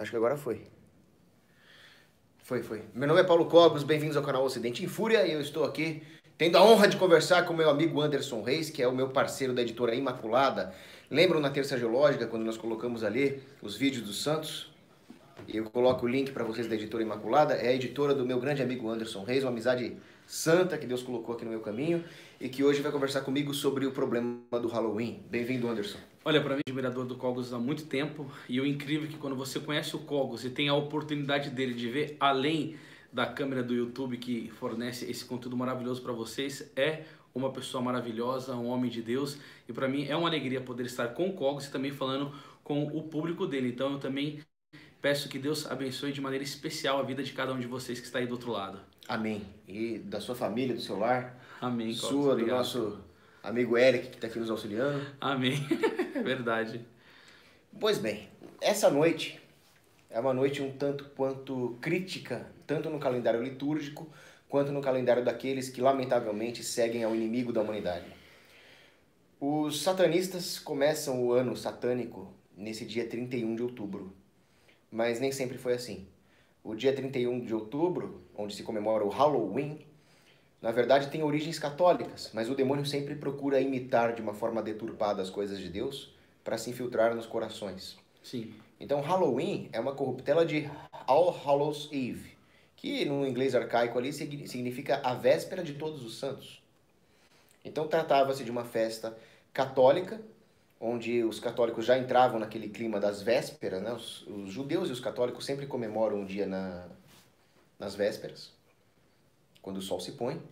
Acho que agora foi. Foi. Meu nome é Paulo Cogos, bem-vindos ao canal Ocidente em Fúria e eu estou aqui tendo a honra de conversar com o meu amigo Anderson Reis, que é o meu parceiro da editora Imaculada. Lembram na Terça Geológica, quando nós colocamos ali os vídeos dos santos? E eu coloco o link para vocês da editora Imaculada. É a editora do meu grande amigo Anderson Reis, uma amizade santa que Deus colocou aqui no meu caminho e que hoje vai conversar comigo sobre o problema do Halloween. Bem-vindo, Anderson. Olha, para mim, admirador do Cogos há muito tempo, e o incrível é que quando você conhece o Cogos e tem a oportunidade dele de ver além da câmera do YouTube que fornece esse conteúdo maravilhoso para vocês, é uma pessoa maravilhosa, um homem de Deus, e para mim é uma alegria poder estar com o Cogos e também falando com o público dele. Então eu também peço que Deus abençoe de maneira especial a vida de cada um de vocês que está aí do outro lado. Amém. E da sua família, do seu lar, Amém, Cogos. sua, Obrigado. do nosso amigo Eric, que está aqui nos auxiliando. Amém. É verdade. Pois bem, essa noite é uma noite um tanto quanto crítica, tanto no calendário litúrgico, quanto no calendário daqueles que lamentavelmente seguem ao inimigo da humanidade. Os satanistas começam o ano satânico nesse dia 31 de outubro, mas nem sempre foi assim. O dia 31 de outubro, onde se comemora o Halloween, na verdade tem origens católicas, mas o demônio sempre procura imitar de uma forma deturpada as coisas de Deus para se infiltrar nos corações. Sim. Então Halloween é uma corruptela de All Hallows Eve, que no inglês arcaico ali significa a véspera de todos os santos. Então tratava-se de uma festa católica, onde os católicos já entravam naquele clima das vésperas, né? Os judeus e os católicos sempre comemoram um dia nas vésperas, quando o sol se põe,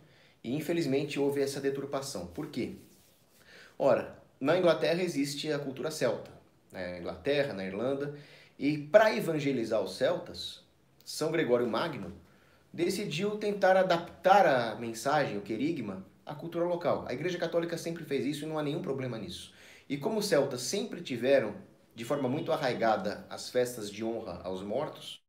e infelizmente houve essa deturpação. Por quê? Ora, na Inglaterra existe a cultura celta, na Inglaterra, na Irlanda, e para evangelizar os celtas, São Gregório Magno decidiu tentar adaptar a mensagem, o querigma, à cultura local. A Igreja Católica sempre fez isso e não há nenhum problema nisso. E como os celtas sempre tiveram, de forma muito arraigada, as festas de honra aos mortos,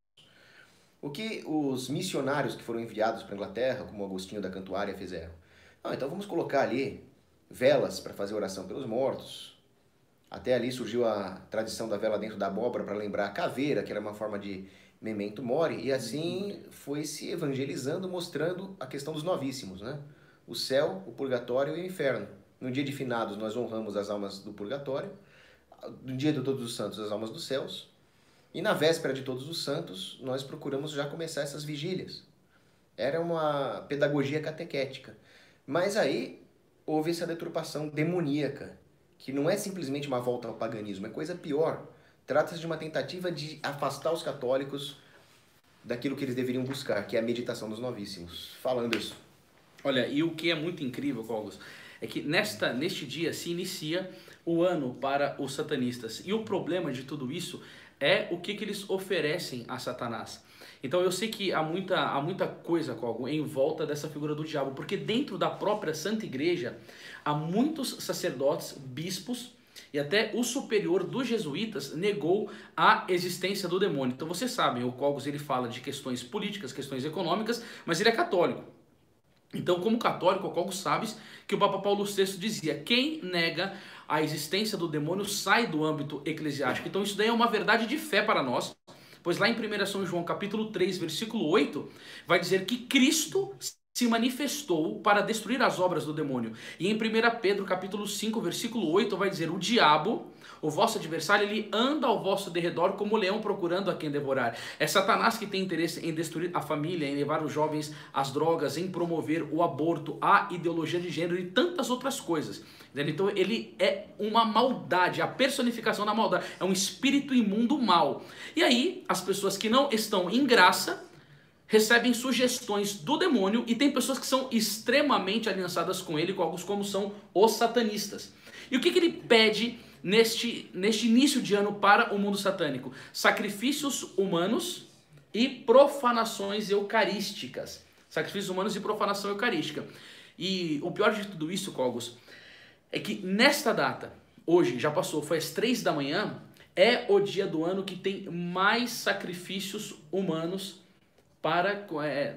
o que os missionários que foram enviados para a Inglaterra, como Agostinho da Cantuária, fizeram? Então vamos colocar ali velas para fazer oração pelos mortos. Até ali surgiu a tradição da vela dentro da abóbora para lembrar a caveira, que era uma forma de memento mori, e assim foi se evangelizando, mostrando a questão dos novíssimos, né? O céu, o purgatório e o inferno. No dia de finados nós honramos as almas do purgatório, no dia de todos os santos as almas dos céus, e na véspera de todos os santos nós procuramos já começar essas vigílias. Era uma pedagogia catequética. Mas aí houve essa deturpação demoníaca, que não é simplesmente uma volta ao paganismo, é coisa pior. Trata-se de uma tentativa de afastar os católicos daquilo que eles deveriam buscar, que é a meditação dos novíssimos. Falando isso. Olha, e o que é muito incrível, Cogos, é que neste dia se inicia o ano para os satanistas. E o problema de tudo isso é o que eles oferecem a Satanás. Então eu sei que há muita coisa, Cogos, em volta dessa figura do diabo, porque dentro da própria Santa Igreja há muitos sacerdotes, bispos, e até o superior dos jesuítas negou a existência do demônio. Então vocês sabem, o Cogos ele fala de questões políticas, questões econômicas, mas ele é católico. Então, como católico, o Cogos sabes que o Papa Paulo VI dizia: quem nega a existência do demônio sai do âmbito eclesiástico. Então isso daí é uma verdade de fé para nós, pois lá em 1 São João capítulo 3, versículo 8, vai dizer que Cristo se manifestou para destruir as obras do demônio. E em 1 Pedro capítulo 5, versículo 8, vai dizer: o diabo, o vosso adversário, ele anda ao vosso derredor como leão procurando a quem devorar. É Satanás que tem interesse em destruir a família, em levar os jovens às drogas, em promover o aborto, a ideologia de gênero e tantas outras coisas. Então ele é uma maldade, a personificação da maldade, é um espírito imundo mal. E aí as pessoas que não estão em graça recebem sugestões do demônio, e tem pessoas que são extremamente aliançadas com ele, como são os satanistas. E o que ele pede neste início de ano para o mundo satânico? Sacrifícios humanos e profanações eucarísticas. Sacrifícios humanos e profanação eucarística. E o pior de tudo isso, Cogos, é que nesta data, hoje já passou, foi às 3 da manhã, é o dia do ano que tem mais sacrifícios humanos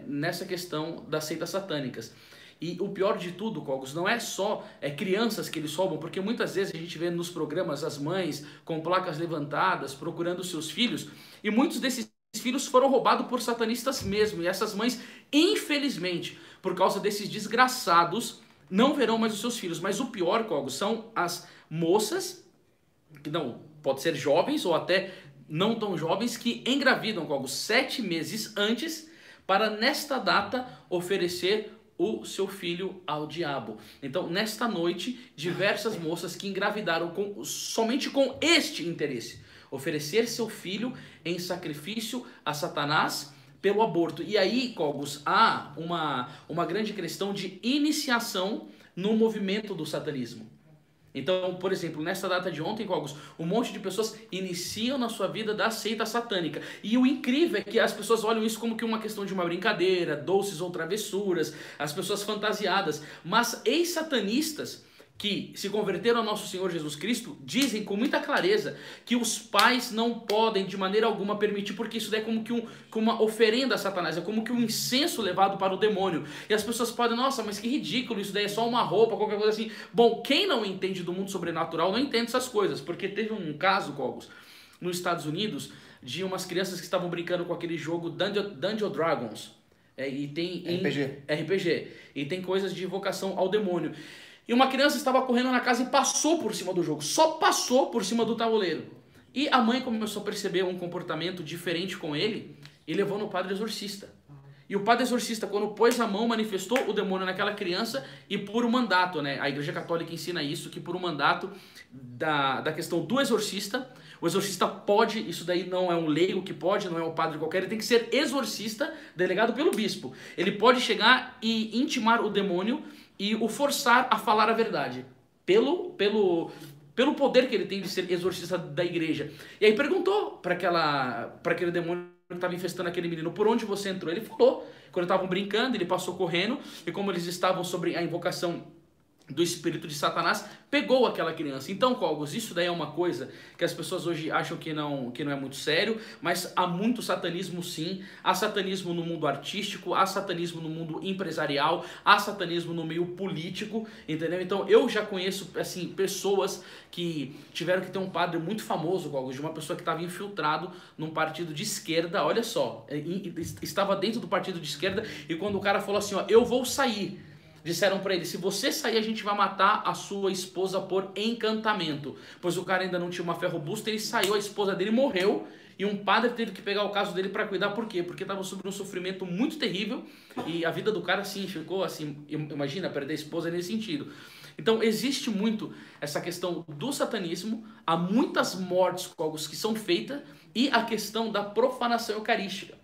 nessa questão das seitas satânicas. E o pior de tudo, Cogos, não é só crianças que eles roubam, porque muitas vezes a gente vê nos programas as mães com placas levantadas procurando seus filhos, e muitos desses filhos foram roubados por satanistas mesmo, e essas mães, infelizmente, por causa desses desgraçados, não verão mais os seus filhos. Mas o pior, Cogos, são as moças, que não, pode ser jovens ou até não tão jovens, que engravidam, Cogos, 7 meses antes, para nesta data oferecer o seu filho ao diabo. Então, nesta noite, diversas moças que engravidaram somente com este interesse, oferecer seu filho em sacrifício a Satanás pelo aborto. E aí, Cogos, há uma grande questão de iniciação no movimento do satanismo. Então, por exemplo, nessa data de ontem, Cogos, um monte de pessoas iniciam na sua vida da seita satânica. E o incrível é que as pessoas olham isso como que uma questão de uma brincadeira, doces ou travessuras, as pessoas fantasiadas. Mas ex-satanistas que se converteram ao nosso Senhor Jesus Cristo, dizem com muita clareza que os pais não podem de maneira alguma permitir, porque isso daí é como que uma oferenda a Satanás, é como que um incenso levado para o demônio. E as pessoas podem, nossa, mas que ridículo, isso daí é só uma roupa, qualquer coisa assim. Bom, quem não entende do mundo sobrenatural não entende essas coisas, porque teve um caso, Cogos, nos Estados Unidos, de umas crianças que estavam brincando com aquele jogo Dungeon Dragons. E tem RPG. E tem coisas de invocação ao demônio. E uma criança estava correndo na casa e passou por cima do jogo. Só passou por cima do tabuleiro. E a mãe começou a perceber um comportamento diferente com ele e levou no padre exorcista. E o padre exorcista, quando pôs a mão, manifestou o demônio naquela criança e por um mandato, né? A Igreja Católica ensina isso, que por um mandato da questão do exorcista, o exorcista pode, isso daí não é um leigo que pode, não é um padre qualquer, ele tem que ser exorcista, delegado pelo bispo. Ele pode chegar e intimar o demônio e o forçar a falar a verdade, pelo poder que ele tem de ser exorcista da igreja. E aí perguntou para aquele demônio que estava infestando aquele menino, por onde você entrou? Ele falou, quando estavam brincando, ele passou correndo, e como eles estavam sobre a invocação do espírito de Satanás, pegou aquela criança. Então, Cogos, isso daí é uma coisa que as pessoas hoje acham que não é muito sério, mas há muito satanismo sim. Há satanismo no mundo artístico, há satanismo no mundo empresarial, há satanismo no meio político, entendeu? Então, eu já conheço, assim, pessoas que tiveram que ter um padre muito famoso, Cogos, de uma pessoa que estava infiltrado num partido de esquerda, olha só, estava dentro do partido de esquerda, e quando o cara falou assim, ó, eu vou sair, disseram para ele, se você sair a gente vai matar a sua esposa por encantamento. Pois o cara ainda não tinha uma fé robusta, ele saiu, a esposa dele morreu e um padre teve que pegar o caso dele para cuidar. Por quê? Porque estava sob um sofrimento muito terrível e a vida do cara assim ficou assim, imagina, perder a esposa nesse sentido. Então existe muito essa questão do satanismo, há muitas mortes, Cogos, que são feitas, e a questão da profanação eucarística.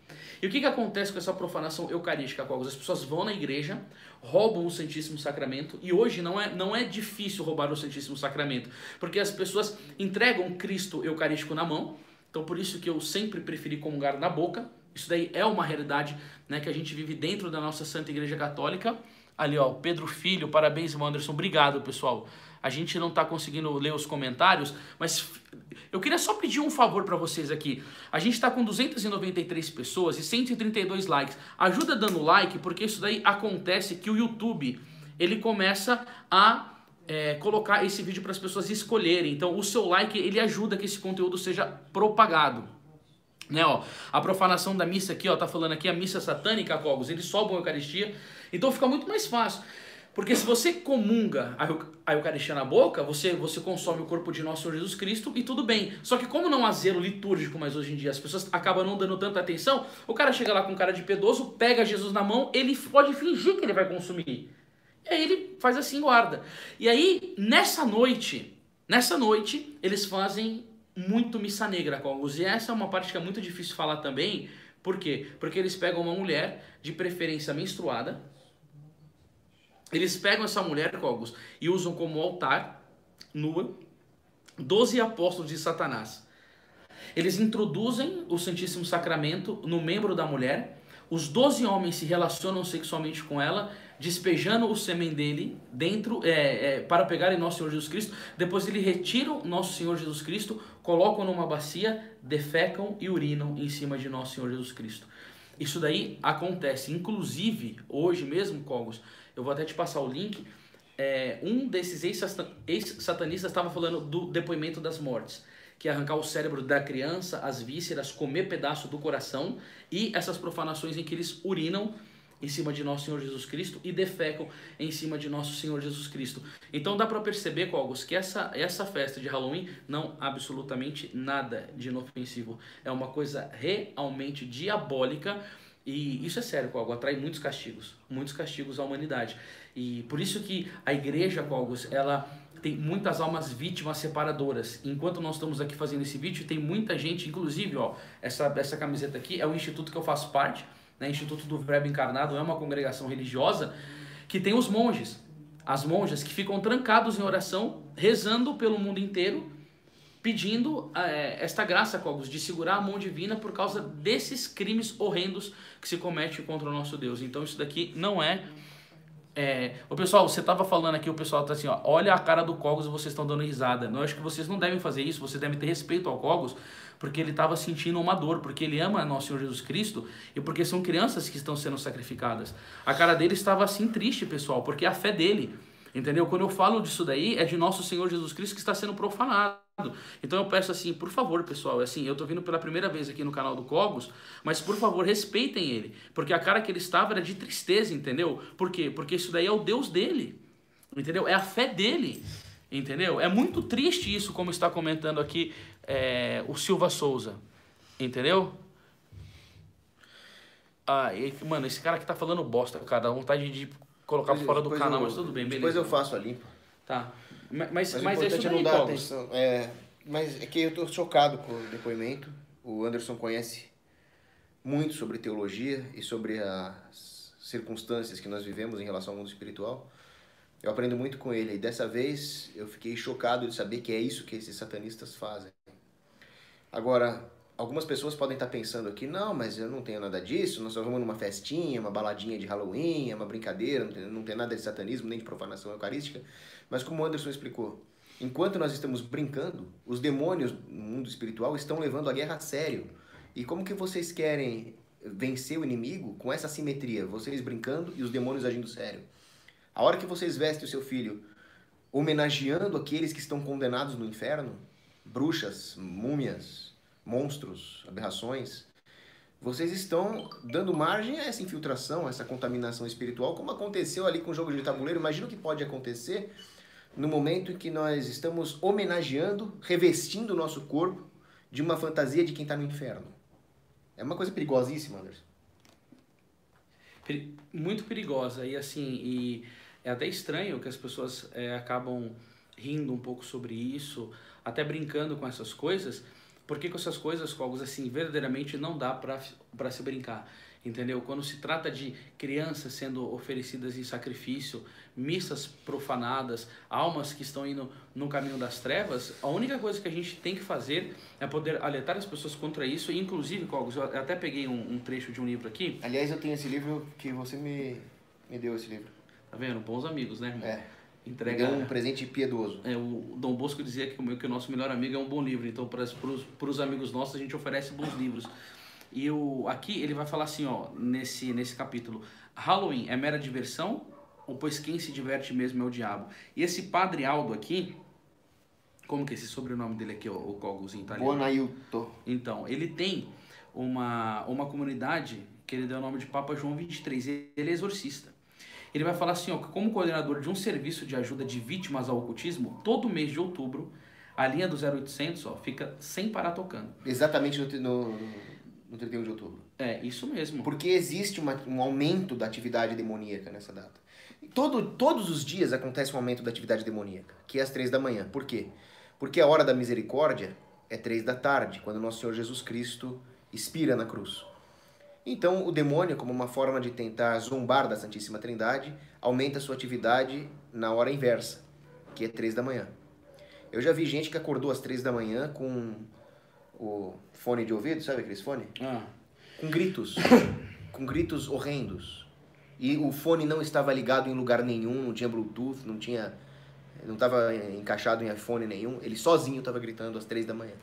E o que acontece com essa profanação eucarística, Cogos? As pessoas vão na igreja, roubam o Santíssimo Sacramento, e hoje não é difícil roubar o Santíssimo Sacramento, porque as pessoas entregam Cristo Eucarístico na mão. Então por isso que eu sempre preferi comungar na boca. Isso daí é uma realidade, né, que a gente vive dentro da nossa Santa Igreja Católica. Ali, ó, Pedro Filho, parabéns, irmão Anderson, obrigado, pessoal. A gente não está conseguindo ler os comentários, mas eu queria só pedir um favor para vocês aqui. A gente está com 293 pessoas e 132 likes. Ajuda dando like, porque isso daí acontece que o YouTube, ele começa a colocar esse vídeo para as pessoas escolherem. Então, o seu like, ele ajuda que esse conteúdo seja propagado. Né, ó, a profanação da missa aqui, ó, tá falando aqui a missa satânica, Cogos, eles sobam a Eucaristia, então fica muito mais fácil, porque se você comunga a Eucaristia na boca, você consome o corpo de nosso Senhor Jesus Cristo e tudo bem, só que como não há zelo litúrgico mais hoje em dia, as pessoas acabam não dando tanta atenção, o cara chega lá com cara de piedoso, pega Jesus na mão, ele pode fingir que ele vai consumir, e aí ele faz assim, guarda, e aí nessa noite, eles fazem muito missa negra, Cogos. E essa é uma parte que é muito difícil falar também. Por quê? Porque eles pegam uma mulher, de preferência menstruada, eles pegam essa mulher, Cogos, e usam como altar, nua, 12 apóstolos de Satanás. Eles introduzem o Santíssimo Sacramento no membro da mulher, os 12 homens se relacionam sexualmente com ela, despejando o sêmen dele dentro, para pegar em nosso Senhor Jesus Cristo. Depois eles retiram nosso Senhor Jesus Cristo, colocam numa bacia, defecam e urinam em cima de nosso Senhor Jesus Cristo. Isso daí acontece, inclusive, hoje mesmo, Cogos, eu vou até te passar o link, um desses ex-satanistas estava falando do depoimento das mortes, que é arrancar o cérebro da criança, as vísceras, comer pedaço do coração e essas profanações em que eles urinam em cima de nosso Senhor Jesus Cristo e defecam em cima de nosso Senhor Jesus Cristo. Então dá para perceber, Cogos, que essa festa de Halloween não absolutamente nada de inofensivo. É uma coisa realmente diabólica e isso é sério, Cogos, atrai muitos castigos à humanidade. E por isso que a igreja, Cogos, ela tem muitas almas vítimas separadoras. Enquanto nós estamos aqui fazendo esse vídeo, tem muita gente, inclusive, ó, essa camiseta aqui é o instituto que eu faço parte, né, Instituto do Verbo Encarnado, é uma congregação religiosa que tem os monges, as monjas que ficam trancados em oração, rezando pelo mundo inteiro, pedindo esta graça, Cogos, de segurar a mão divina por causa desses crimes horrendos que se cometem contra o nosso Deus. Então isso daqui não é... o pessoal, você estava falando aqui, o pessoal tá assim, ó, olha a cara do Cogos e vocês estão dando risada. Eu acho que vocês não devem fazer isso, vocês devem ter respeito ao Cogos, porque ele estava sentindo uma dor, porque ele ama nosso Senhor Jesus Cristo e porque são crianças que estão sendo sacrificadas. A cara dele estava assim triste, pessoal, porque é a fé dele, entendeu? Quando eu falo disso daí, é de nosso Senhor Jesus Cristo que está sendo profanado. Então eu peço assim, por favor, pessoal, assim, eu tô vindo pela primeira vez aqui no canal do Cogos, mas por favor, respeitem ele, porque a cara que ele estava era de tristeza, entendeu? Por quê? Porque isso daí é o Deus dele, entendeu? É a fé dele, entendeu? É muito triste isso, como está comentando aqui o Silva Souza, entendeu? Mano, esse cara aqui tá falando bosta, cara, dá vontade de colocar fora do canal, mas tudo bem, beleza. Depois eu faço a limpa. Tá. Mas o é isso daí, não dar Cogos. atenção. Mas é que eu tô chocado com o depoimento. O Anderson conhece muito sobre teologia e sobre as circunstâncias que nós vivemos em relação ao mundo espiritual. Eu aprendo muito com ele. E dessa vez eu fiquei chocado de saber que é isso que esses satanistas fazem. Agora, algumas pessoas podem estar pensando aqui, não, mas eu não tenho nada disso, nós só vamos numa festinha, uma baladinha de Halloween, é uma brincadeira, não tem nada de satanismo, nem de profanação eucarística. Mas como o Anderson explicou, enquanto nós estamos brincando, os demônios no mundo espiritual estão levando a guerra a sério. E como que vocês querem vencer o inimigo com essa simetria? Vocês brincando e os demônios agindo sério. A hora que vocês vestem o seu filho homenageando aqueles que estão condenados no inferno, bruxas, múmias, monstros, aberrações, vocês estão dando margem a essa infiltração, a essa contaminação espiritual, como aconteceu ali com o jogo de tabuleiro. Imagina o que pode acontecer no momento em que nós estamos homenageando, revestindo o nosso corpo de uma fantasia de quem está no inferno. É uma coisa perigosíssima, Anderson. Muito perigosa. E assim, é até estranho que as pessoas acabam rindo um pouco sobre isso, até brincando com essas coisas, porque com essas coisas, Cogos, assim, verdadeiramente não dá para se brincar, entendeu? Quando se trata de crianças sendo oferecidas em sacrifício, missas profanadas, almas que estão indo no caminho das trevas, a única coisa que a gente tem que fazer é poder alertar as pessoas contra isso. E inclusive, Cogos, eu até peguei um trecho de um livro aqui. Aliás, eu tenho esse livro que você me deu esse livro. Tá vendo? Bons amigos, né, irmão? Entrega um presente piedoso. O Dom Bosco dizia que o nosso melhor amigo é um bom livro. Então, para os amigos nossos, a gente oferece bons livros. E aqui ele vai falar assim, ó, nesse capítulo: Halloween é mera diversão, ou pois quem se diverte mesmo é o diabo? E esse Padre Aldo aqui, como que é esse sobrenome dele aqui, ó, o Cogos em italiano? Buonaiuto. Então, ele tem uma comunidade que ele deu o nome de Papa João 23. Ele é exorcista. Ele vai falar assim, ó, que como coordenador de um serviço de ajuda de vítimas ao ocultismo, todo mês de outubro, a linha do 0800, ó, fica sem parar tocando. Exatamente no 31 de outubro. Isso mesmo. Porque existe um aumento da atividade demoníaca nessa data. Todos os dias acontece um aumento da atividade demoníaca, que é às 3 da manhã. Por quê? Porque a hora da misericórdia é 3 da tarde, quando nosso Senhor Jesus Cristo expira na cruz. Então, o demônio, como uma forma de tentar zombar da Santíssima Trindade, aumenta a sua atividade na hora inversa, que é 3 da manhã. Eu já vi gente que acordou às 3 da manhã com o fone de ouvido, sabe aqueles fones? Com gritos horrendos. E o fone não estava ligado em lugar nenhum, não tinha Bluetooth, não estava encaixado em iPhone nenhum. Ele sozinho estava gritando às 3 da manhã.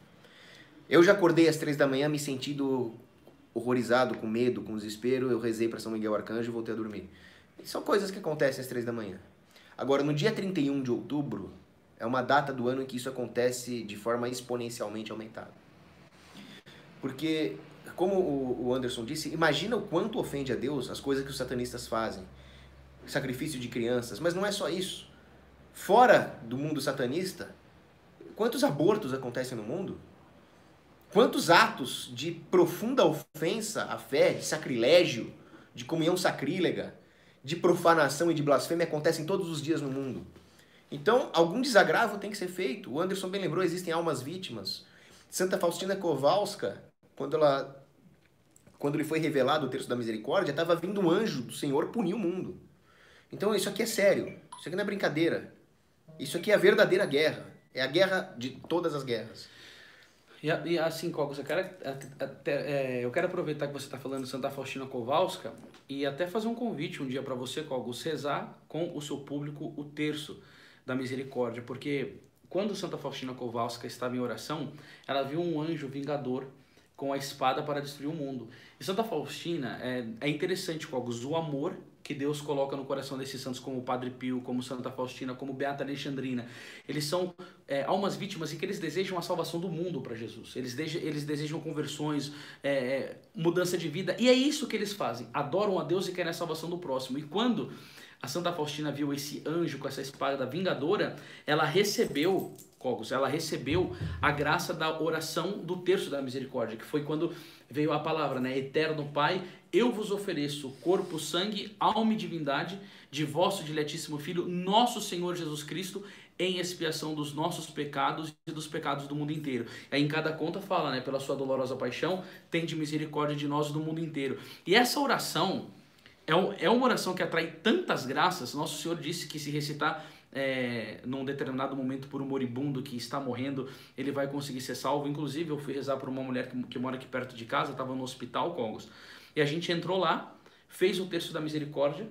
Eu já acordei às 3 da manhã me sentindo horrorizado, com medo, com desespero. Eu rezei para São Miguel Arcanjo e voltei a dormir. São coisas que acontecem às 3 da manhã. Agora, no dia 31 de outubro, é uma data do ano em que isso acontece de forma exponencialmente aumentada. Porque, como o Anderson disse, imagina o quanto ofende a Deus as coisas que os satanistas fazem. Sacrifício de crianças, mas não é só isso. Fora do mundo satanista, quantos abortos acontecem no mundo? Quantos atos de profunda ofensa à fé, de sacrilégio, de comunhão sacrílega, de profanação e de blasfêmia acontecem todos os dias no mundo? Então, algum desagravo tem que ser feito. O Anderson bem lembrou, existem almas vítimas. Santa Faustina Kowalska, quando lhe foi revelado o terço da misericórdia, estava vindo um anjo do Senhor punir o mundo. Então, isso aqui é sério. Isso aqui não é brincadeira. Isso aqui é a verdadeira guerra. É a guerra de todas as guerras. E assim, Cogos, eu quero aproveitar que você está falando de Santa Faustina Kowalska e até fazer um convite um dia para você, Cogos, rezar com o seu público o terço da misericórdia, porque quando Santa Faustina Kowalska estava em oração, ela viu um anjo vingador com a espada para destruir o mundo. E Santa Faustina, é interessante, Cogos, o amor que Deus coloca no coração desses santos, como o Padre Pio, como Santa Faustina, como Beata Alexandrina. Eles são almas vítimas e que eles desejam a salvação do mundo para Jesus. Eles desejam conversões, mudança de vida. E é isso que eles fazem. Adoram a Deus e querem a salvação do próximo. E quando a Santa Faustina viu esse anjo com essa espada vingadora, ela recebeu, Cogos, ela recebeu a graça da oração do terço da misericórdia, que foi quando veio a palavra, né? Eterno Pai, eu vos ofereço corpo, sangue, alma e divindade de vosso diletíssimo Filho, nosso Senhor Jesus Cristo, em expiação dos nossos pecados e dos pecados do mundo inteiro. Aí em cada conta fala, né? Pela sua dolorosa paixão, tende misericórdia de nós e do mundo inteiro. E essa oração é uma oração que atrai tantas graças. Nosso Senhor disse que se recitar num determinado momento por um moribundo que está morrendo, ele vai conseguir ser salvo. Inclusive, eu fui rezar por uma mulher que mora aqui perto de casa, estava no hospital, Congos, e a gente entrou lá, fez o terço da misericórdia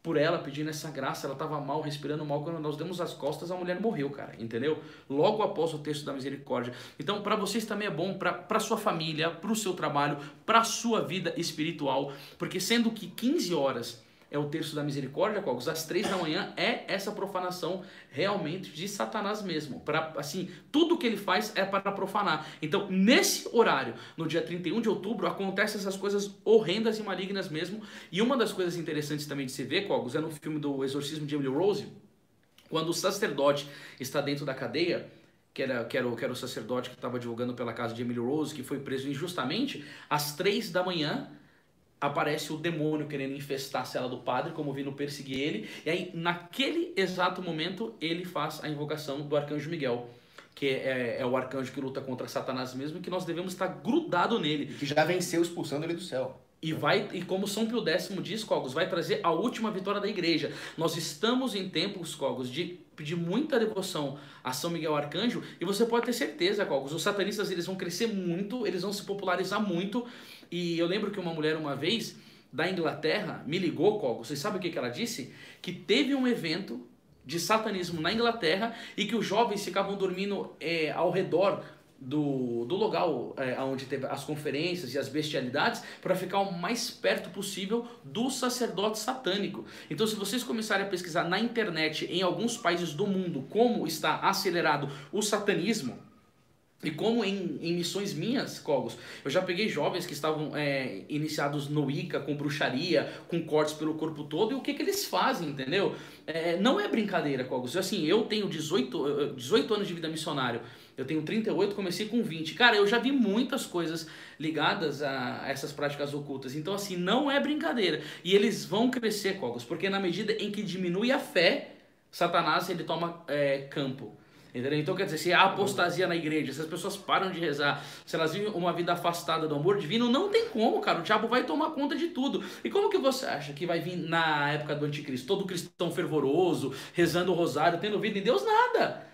por ela, pedindo essa graça. Ela estava mal, respirando mal. Quando nós demos as costas, a mulher morreu, cara, entendeu? Logo após o terço da misericórdia. Então, para vocês também é bom, para sua família, para o seu trabalho, para a sua vida espiritual, porque sendo que 15 horas é o terço da misericórdia, Cogos, às 3 da manhã é essa profanação realmente de Satanás mesmo. Assim, tudo que ele faz é para profanar. Então, nesse horário, no dia 31 de outubro, acontecem essas coisas horrendas e malignas mesmo. E uma das coisas interessantes também de se ver, Cogos, é no filme do Exorcismo de Emily Rose, quando o sacerdote está dentro da cadeia, que era o sacerdote que estava divulgando pela casa de Emily Rose, que foi preso injustamente, às 3 da manhã, aparece o demônio querendo infestar a cela do padre, como vindo perseguir ele, e aí naquele exato momento ele faz a invocação do arcanjo Miguel, que é o arcanjo que luta contra Satanás mesmo, e que nós devemos estar grudado nele. Que já venceu expulsando ele do céu. E como São Pio X diz, Cogos, vai trazer a última vitória da igreja. Nós estamos em tempos, Cogos, de pedir muita devoção a São Miguel Arcanjo, e você pode ter certeza, Cogos, os satanistas eles vão crescer muito, eles vão se popularizar muito. E eu lembro que uma mulher uma vez da Inglaterra me ligou, Cogos, vocês sabem o que ela disse? Que teve um evento de satanismo na Inglaterra e que os jovens ficavam dormindo ao redor do local onde teve as conferências e as bestialidades, para ficar o mais perto possível do sacerdote satânico. Então, se vocês começarem a pesquisar na internet em alguns países do mundo como está acelerado o satanismo, e como em missões minhas, Cogos, eu já peguei jovens que estavam iniciados no Wicca, com bruxaria, com cortes pelo corpo todo, e o que eles fazem, entendeu? Não é brincadeira, Cogos. Assim, eu tenho 18 anos de vida missionário, eu tenho 38, comecei com 20. Cara, eu já vi muitas coisas ligadas a essas práticas ocultas. Então, assim, não é brincadeira. E eles vão crescer, Cogos, porque na medida em que diminui a fé, Satanás ele toma campo. Entendeu? Então, quer dizer, se há apostasia na igreja, se as pessoas param de rezar, se elas vivem uma vida afastada do amor divino, não tem como, cara. O diabo vai tomar conta de tudo. E como que você acha que vai vir na época do anticristo? Todo cristão fervoroso, rezando o rosário, tendo vida em Deus? Nada.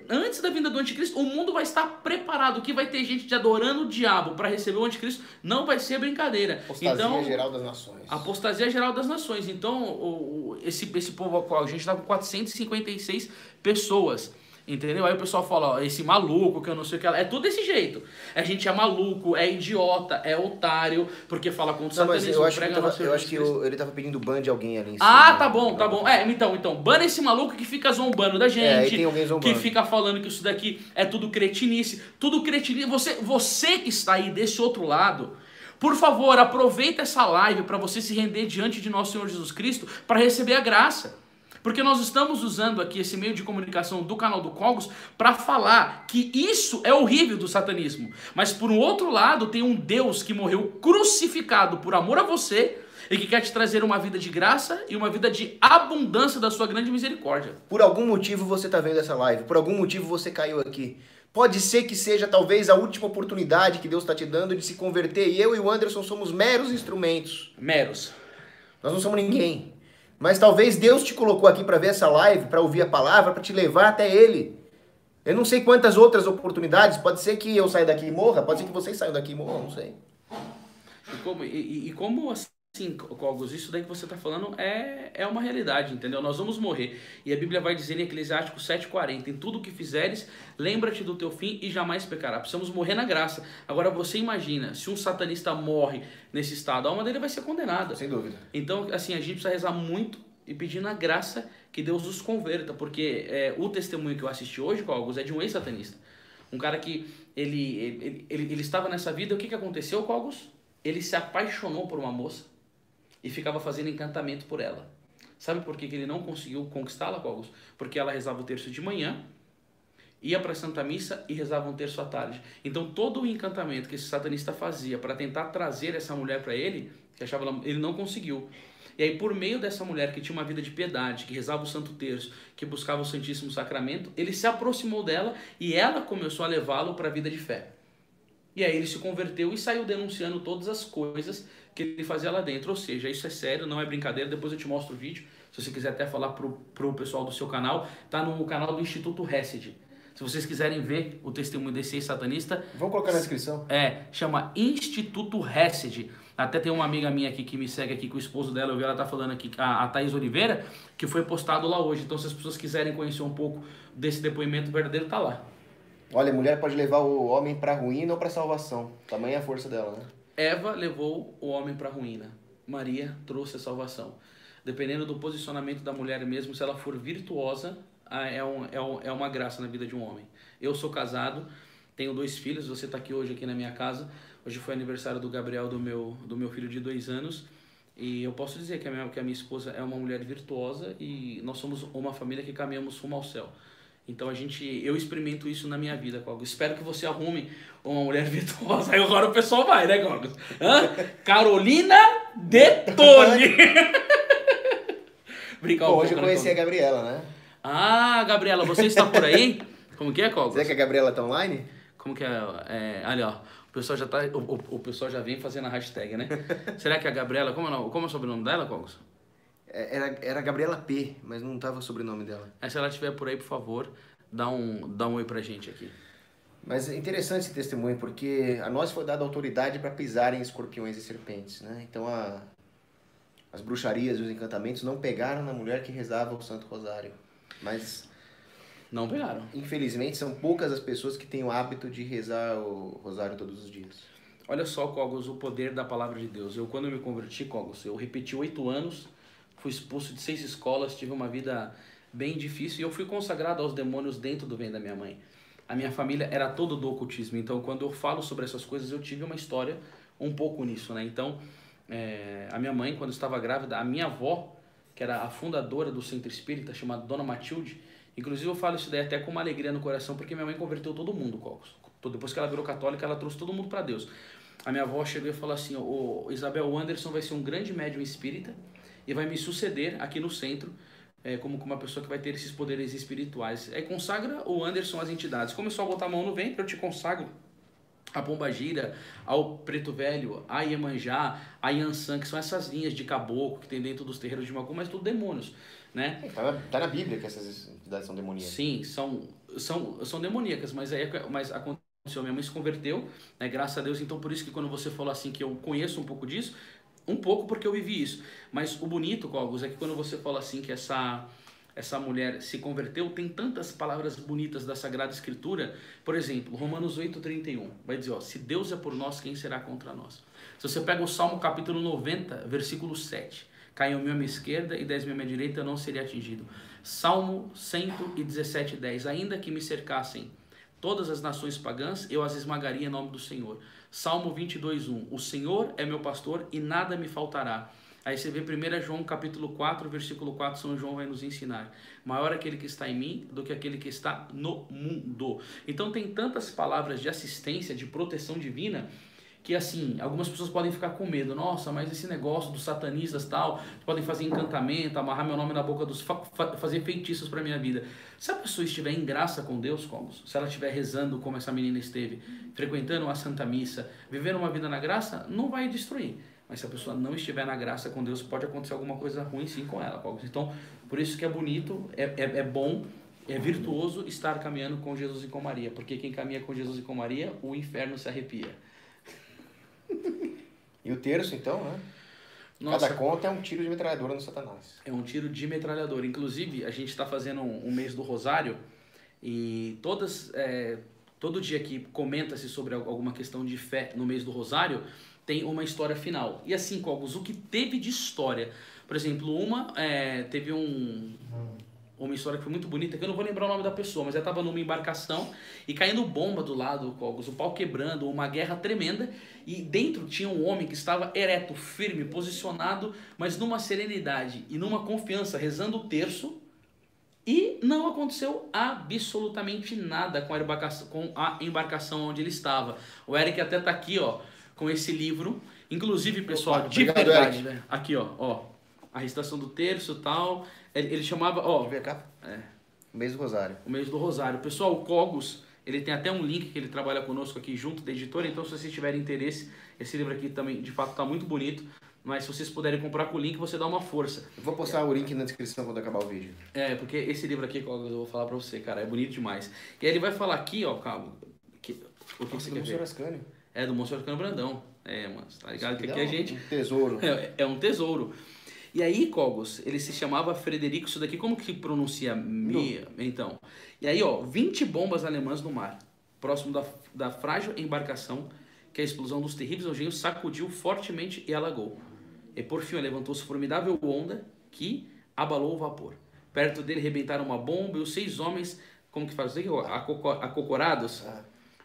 Antes da vinda do anticristo, o mundo vai estar preparado. Que vai ter gente adorando o diabo para receber o anticristo, não vai ser brincadeira. Apostasia geral das nações. Apostasia geral das nações. Então, esse povo ao qual a gente está com 456 pessoas. Entendeu? Aí o pessoal fala, ó, esse maluco que eu não sei o que é tudo desse jeito. A gente é maluco, é idiota, é otário, porque fala contra o Não, mas satanismo, eu acho que, prega nosso eu acho que Jesus Cristo. ele tava pedindo ban de alguém ali em cima. Ah, tá bom, tá bom. Então, bana esse maluco que fica zombando da gente, aí tem alguém zombando. que fica falando que isso daqui é tudo cretinice. Tudo cretinice. Você que está aí desse outro lado, por favor, aproveita essa live para você se render diante de nosso Senhor Jesus Cristo para receber a graça. Porque nós estamos usando aqui esse meio de comunicação do canal do Cogos para falar que isso é horrível do satanismo. Mas por um outro lado, tem um Deus que morreu crucificado por amor a você e que quer te trazer uma vida de graça e uma vida de abundância da sua grande misericórdia. Por algum motivo você está vendo essa live, por algum motivo você caiu aqui. Pode ser que seja talvez a última oportunidade que Deus está te dando de se converter. E eu e o Anderson somos meros instrumentos. Meros. Nós não somos ninguém. Mas talvez Deus te colocou aqui para ver essa live, para ouvir a palavra, para te levar até Ele. Eu não sei quantas outras oportunidades. Pode ser que eu saia daqui e morra. Pode ser que vocês saiam daqui e morram. Não sei. E como assim, Cogos, isso daí que você está falando é uma realidade, entendeu? Nós vamos morrer. E a Bíblia vai dizer em Eclesiástico 7,40: em tudo o que fizeres, lembra-te do teu fim e jamais pecará. Precisamos morrer na graça. Agora você imagina, se um satanista morre nesse estado, a alma dele vai ser condenada. Sem dúvida. Então, assim, a gente precisa rezar muito e pedir na graça que Deus nos converta. Porque o testemunho que eu assisti hoje, Cogos, é de um ex-satanista. Um cara que ele estava nessa vida. O que aconteceu, Cogos? Ele se apaixonou por uma moça e ficava fazendo encantamento por ela. Sabe por que ele não conseguiu conquistá-la, Cogos? Porque ela rezava o terço de manhã, ia para a Santa Missa e rezava um terço à tarde. Então todo o encantamento que esse satanista fazia para tentar trazer essa mulher para ele, que achava ele não conseguiu. E aí por meio dessa mulher que tinha uma vida de piedade, que rezava o Santo Terço, que buscava o Santíssimo Sacramento, ele se aproximou dela e ela começou a levá-lo para a vida de fé. E aí ele se converteu e saiu denunciando todas as coisas que ele fazia lá dentro. Ou seja, isso é sério, não é brincadeira. Depois eu te mostro o vídeo. Se você quiser até falar pro pessoal do seu canal, tá no canal do Instituto Hesed. Se vocês quiserem ver o testemunho desse ex-satanista... Vamos colocar na descrição. Chama Instituto Hesed. Até tem uma amiga minha aqui que me segue aqui com o esposo dela, eu vi ela tá falando aqui, a Thaís Oliveira, que foi postado lá hoje. Então se as pessoas quiserem conhecer um pouco desse depoimento verdadeiro, tá lá. Olha, a mulher pode levar o homem para ruína ou para salvação. Tamanha a força dela, né? Eva levou o homem para a ruína. Maria trouxe a salvação. Dependendo do posicionamento da mulher mesmo, se ela for virtuosa, é uma graça na vida de um homem. Eu sou casado, tenho 2 filhos, você está aqui hoje aqui na minha casa. Hoje foi aniversário do Gabriel, do meu filho de 2 anos. E eu posso dizer que a minha esposa é uma mulher virtuosa e nós somos uma família que caminhamos rumo ao céu. Então eu experimento isso na minha vida, Cogos. Espero que você arrume uma mulher virtuosa. Aí agora o pessoal vai, né, Cogos? Carolina Detone. Brincar hoje eu conheci a Gabriela, né? Ah, Gabriela, você está por aí? Como que é, Cogos? Será que a Gabriela tá online? Como que é? Ali, ó. O pessoal já tá, o pessoal já vem fazendo a hashtag, né? Será que a Gabriela... Como é o sobrenome dela, Cogos? Era Gabriela P, mas não tava o sobrenome dela. Se ela estiver por aí, por favor, dá um oi pra gente aqui. Mas é interessante esse testemunho, porque a nós foi dada autoridade para pisar em escorpiões e serpentes, né? Então as bruxarias e os encantamentos não pegaram na mulher que rezava o Santo Rosário. Mas... não pegaram. Infelizmente, são poucas as pessoas que têm o hábito de rezar o Rosário todos os dias. Olha só, Cogos, o poder da palavra de Deus. Quando eu me converti, Cogos, eu repeti 8 anos... fui expulso de 6 escolas, tive uma vida bem difícil e eu fui consagrado aos demônios dentro do ventre da minha mãe. A minha família era toda do ocultismo, então quando eu falo sobre essas coisas eu tive uma história um pouco nisso, né? Então, a minha mãe, quando estava grávida, a minha avó, que era a fundadora do centro espírita, chamada Dona Matilde, inclusive eu falo isso daí até com uma alegria no coração, porque minha mãe converteu todo mundo, Cocos. Depois que ela virou católica, ela trouxe todo mundo para Deus. A minha avó chegou e falou assim: Isabel, o Anderson vai ser um grande médium espírita e vai me suceder aqui no centro como uma pessoa que vai ter esses poderes espirituais. Consagra o Anderson às entidades. Começou a botar a mão no ventre, eu te consagro a Pombagira, ao Preto Velho, a Iemanjá, a Yansan, que são essas linhas de caboclo que tem dentro dos terreiros de Macumba, mas tudo demônios, né? Tá na Bíblia que essas entidades são demoníacas. Sim, são demoníacas, mas aconteceu, minha mãe se converteu, né, graças a Deus. Então por isso que quando você falou assim que eu conheço um pouco disso, um pouco porque eu vivi isso. Mas o bonito, Cogos, é que quando você fala assim que essa essa mulher se converteu, tem tantas palavras bonitas da Sagrada Escritura. Por exemplo, Romanos 8:31 vai dizer, ó, se Deus é por nós, quem será contra nós? Se você pega o Salmo capítulo 90, versículo 7, caiam mil à minha esquerda e 10 mil à minha direita, eu não seria atingido. Salmo 117:10, ainda que me cercassem todas as nações pagãs, eu as esmagaria em nome do Senhor. Salmo 22:1, o Senhor é meu pastor e nada me faltará. Aí você vê 1 João capítulo 4, versículo 4, São João vai nos ensinar. Maior é aquele que está em mim do que aquele que está no mundo. Então tem tantas palavras de assistência, de proteção divina, que assim, algumas pessoas podem ficar com medo. Nossa, mas esse negócio dos satanistas tal, podem fazer encantamento, amarrar meu nome na boca dos... fazer feitiços para minha vida. Se a pessoa estiver em graça com Deus, como? Se ela estiver rezando como essa menina esteve, frequentando a Santa Missa, vivendo uma vida na graça, não vai destruir. Mas se a pessoa não estiver na graça com Deus, pode acontecer alguma coisa ruim sim com ela. Então, por isso que é bonito, é bom, é virtuoso estar caminhando com Jesus e com Maria. Porque quem caminha com Jesus e com Maria, o inferno se arrepia. E o terço, então, né? Nossa, cada conta é um tiro de metralhadora no Satanás. É um tiro de metralhadora. Inclusive, a gente está fazendo um mês do Rosário e todo dia que comenta-se sobre alguma questão de fé no mês do Rosário, tem uma história final. E assim, Cogos, o que teve de história? Por exemplo, teve uma história que foi muito bonita, que eu não vou lembrar o nome da pessoa, mas ela estava numa embarcação e caindo bomba do lado, Cogos, o pau quebrando, uma guerra tremenda, e dentro tinha um homem que estava ereto, firme, posicionado, mas numa serenidade e numa confiança, rezando o terço, e não aconteceu absolutamente nada com a embarcação onde ele estava. O Eric até está aqui, ó, com esse livro. Inclusive, pessoal, de verdade, né? Aqui, ó, a recitação do terço e tal. Ele chamava, ó... Deixa eu ver a capa. O mês do Rosário. O mês do Rosário. Pessoal, o Cogos, ele tem até um link que ele trabalha conosco aqui junto da editora. Então, se vocês tiverem interesse, esse livro aqui também, de fato, tá muito bonito. Mas se vocês puderem comprar com o link, você dá uma força. Eu vou postar o link na descrição quando acabar o vídeo. Porque esse livro aqui, Cogos, eu vou falar pra você, cara, é bonito demais. E aí ele vai falar aqui, ó, Cabo, o que você quer ver? Ascânio. É do Monsenhor Ascânio Brandão. Mano, tá ligado? Que aqui a gente... Um tesouro. É um tesouro. E aí, Cogos, ele se chamava Frederico, isso daqui, como que pronuncia? Então. E aí, ó, 20 bombas alemãs no mar, próximo da frágil embarcação, que a explosão dos terríveis engenhos sacudiu fortemente e alagou. E por fim, levantou-se formidável onda que abalou o vapor. Perto dele rebentaram uma bomba e os 6 homens, como que faz isso? Acocorados,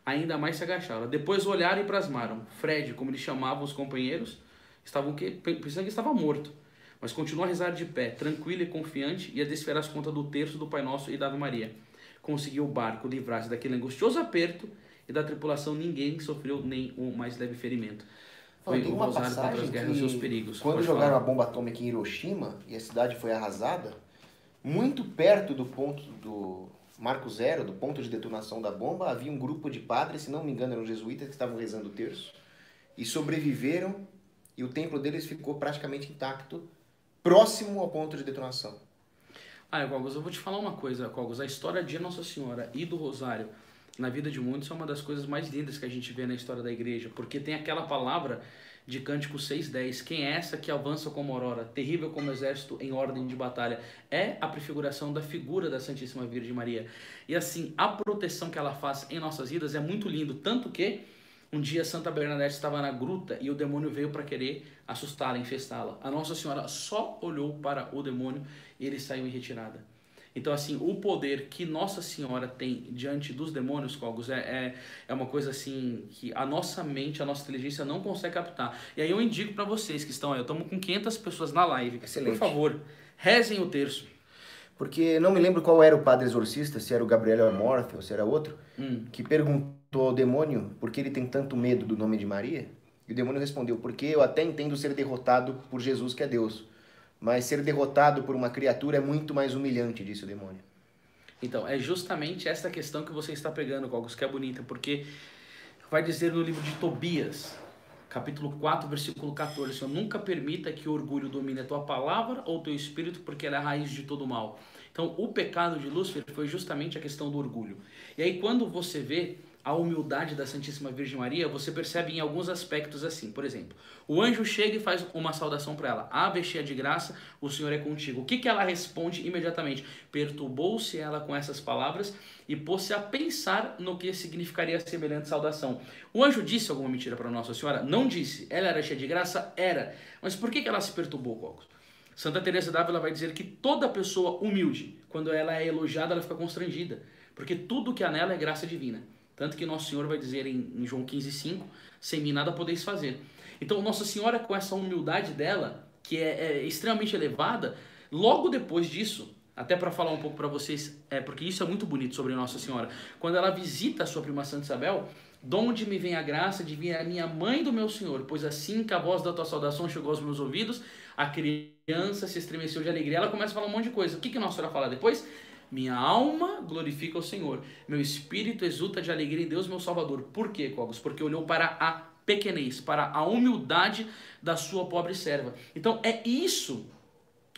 ainda mais se agacharam. Depois olharam e plasmaram. Fred, como eles chamavam os companheiros, pensando que estava morto. Mas continuou a rezar de pé, tranquilo e confiante, e a desferar as contas do terço do Pai Nosso e da Ave Maria. Conseguiu o barco livrar-se daquele angustioso aperto, e da tripulação ninguém sofreu nem o mais leve ferimento. Foi tem o uma rosário contra as passagem guerras e que, os perigos. quando Pode jogaram falar. a bomba atômica em Hiroshima e a cidade foi arrasada, muito perto do ponto do Marco Zero, do ponto de detonação da bomba, havia um grupo de padres, se não me engano eram jesuítas, que estavam rezando o terço e sobreviveram, e o templo deles ficou praticamente intacto, próximo ao ponto de detonação. Cogos, eu vou te falar uma coisa, Cogos. A história de Nossa Senhora e do Rosário na vida de muitos é uma das coisas mais lindas que a gente vê na história da igreja, porque tem aquela palavra de Cântico 6:10, quem é essa que avança como aurora, terrível como exército em ordem de batalha? É a prefiguração da figura da Santíssima Virgem Maria. E assim, a proteção que ela faz em nossas vidas é muito lindo, tanto que um dia Santa Bernadette estava na gruta e o demônio veio para querer assustá-la, infestá-la. A Nossa Senhora só olhou para o demônio e ele saiu em retirada. Então, assim, o poder que Nossa Senhora tem diante dos demônios, Cogos, é uma coisa assim que a nossa mente, a nossa inteligência não consegue captar. E aí eu indico para vocês que estão aí, estamos com 500 pessoas na live. Excelente. Por favor, rezem o terço. Porque não me lembro qual era o padre exorcista, se era o Gabriel Amorfe ou se era outro, que perguntou ao demônio por que ele tem tanto medo do nome de Maria. E o demônio respondeu, porque eu até entendo ser derrotado por Jesus, que é Deus. Mas ser derrotado por uma criatura é muito mais humilhante, disse o demônio. Então, é justamente essa questão que você está pegando, Cogos, que é bonita, porque vai dizer no livro de Tobias, capítulo 4, versículo 14, Senhor, nunca permita que o orgulho domine a tua palavra ou teu espírito, porque ela é a raiz de todo mal. Então, o pecado de Lúcifer foi justamente a questão do orgulho. E aí, quando você vê a humildade da Santíssima Virgem Maria, você percebe em alguns aspectos assim. Por exemplo, o anjo chega e faz uma saudação para ela. Ave, cheia de graça, o Senhor é contigo. O que que ela responde imediatamente? Perturbou-se ela com essas palavras e pôs-se a pensar no que significaria semelhante saudação. O anjo disse alguma mentira para Nossa Senhora? Não disse. Ela era cheia de graça? Era. Mas por que que ela se perturbou, Cocos? Santa Teresa d'Ávila vai dizer que toda pessoa humilde, quando ela é elogiada, ela fica constrangida. Porque tudo que há nela é graça divina. Tanto que Nosso Senhor vai dizer em João 15,5, sem mim nada podeis fazer. Então Nossa Senhora, com essa humildade dela, que é extremamente elevada, logo depois disso, até para falar um pouco para vocês, porque isso é muito bonito sobre Nossa Senhora, quando ela visita a sua prima Santa Isabel, de onde me vem a graça de vir a minha mãe do meu Senhor, pois assim que a voz da tua saudação chegou aos meus ouvidos, a criança se estremeceu de alegria. Ela começa a falar um monte de coisa. O que que Nossa Senhora fala depois? Minha alma glorifica o Senhor, meu espírito exulta de alegria em Deus, meu Salvador. Por quê, Cogos? Porque olhou para a pequenez, para a humildade da sua pobre serva. Então é isso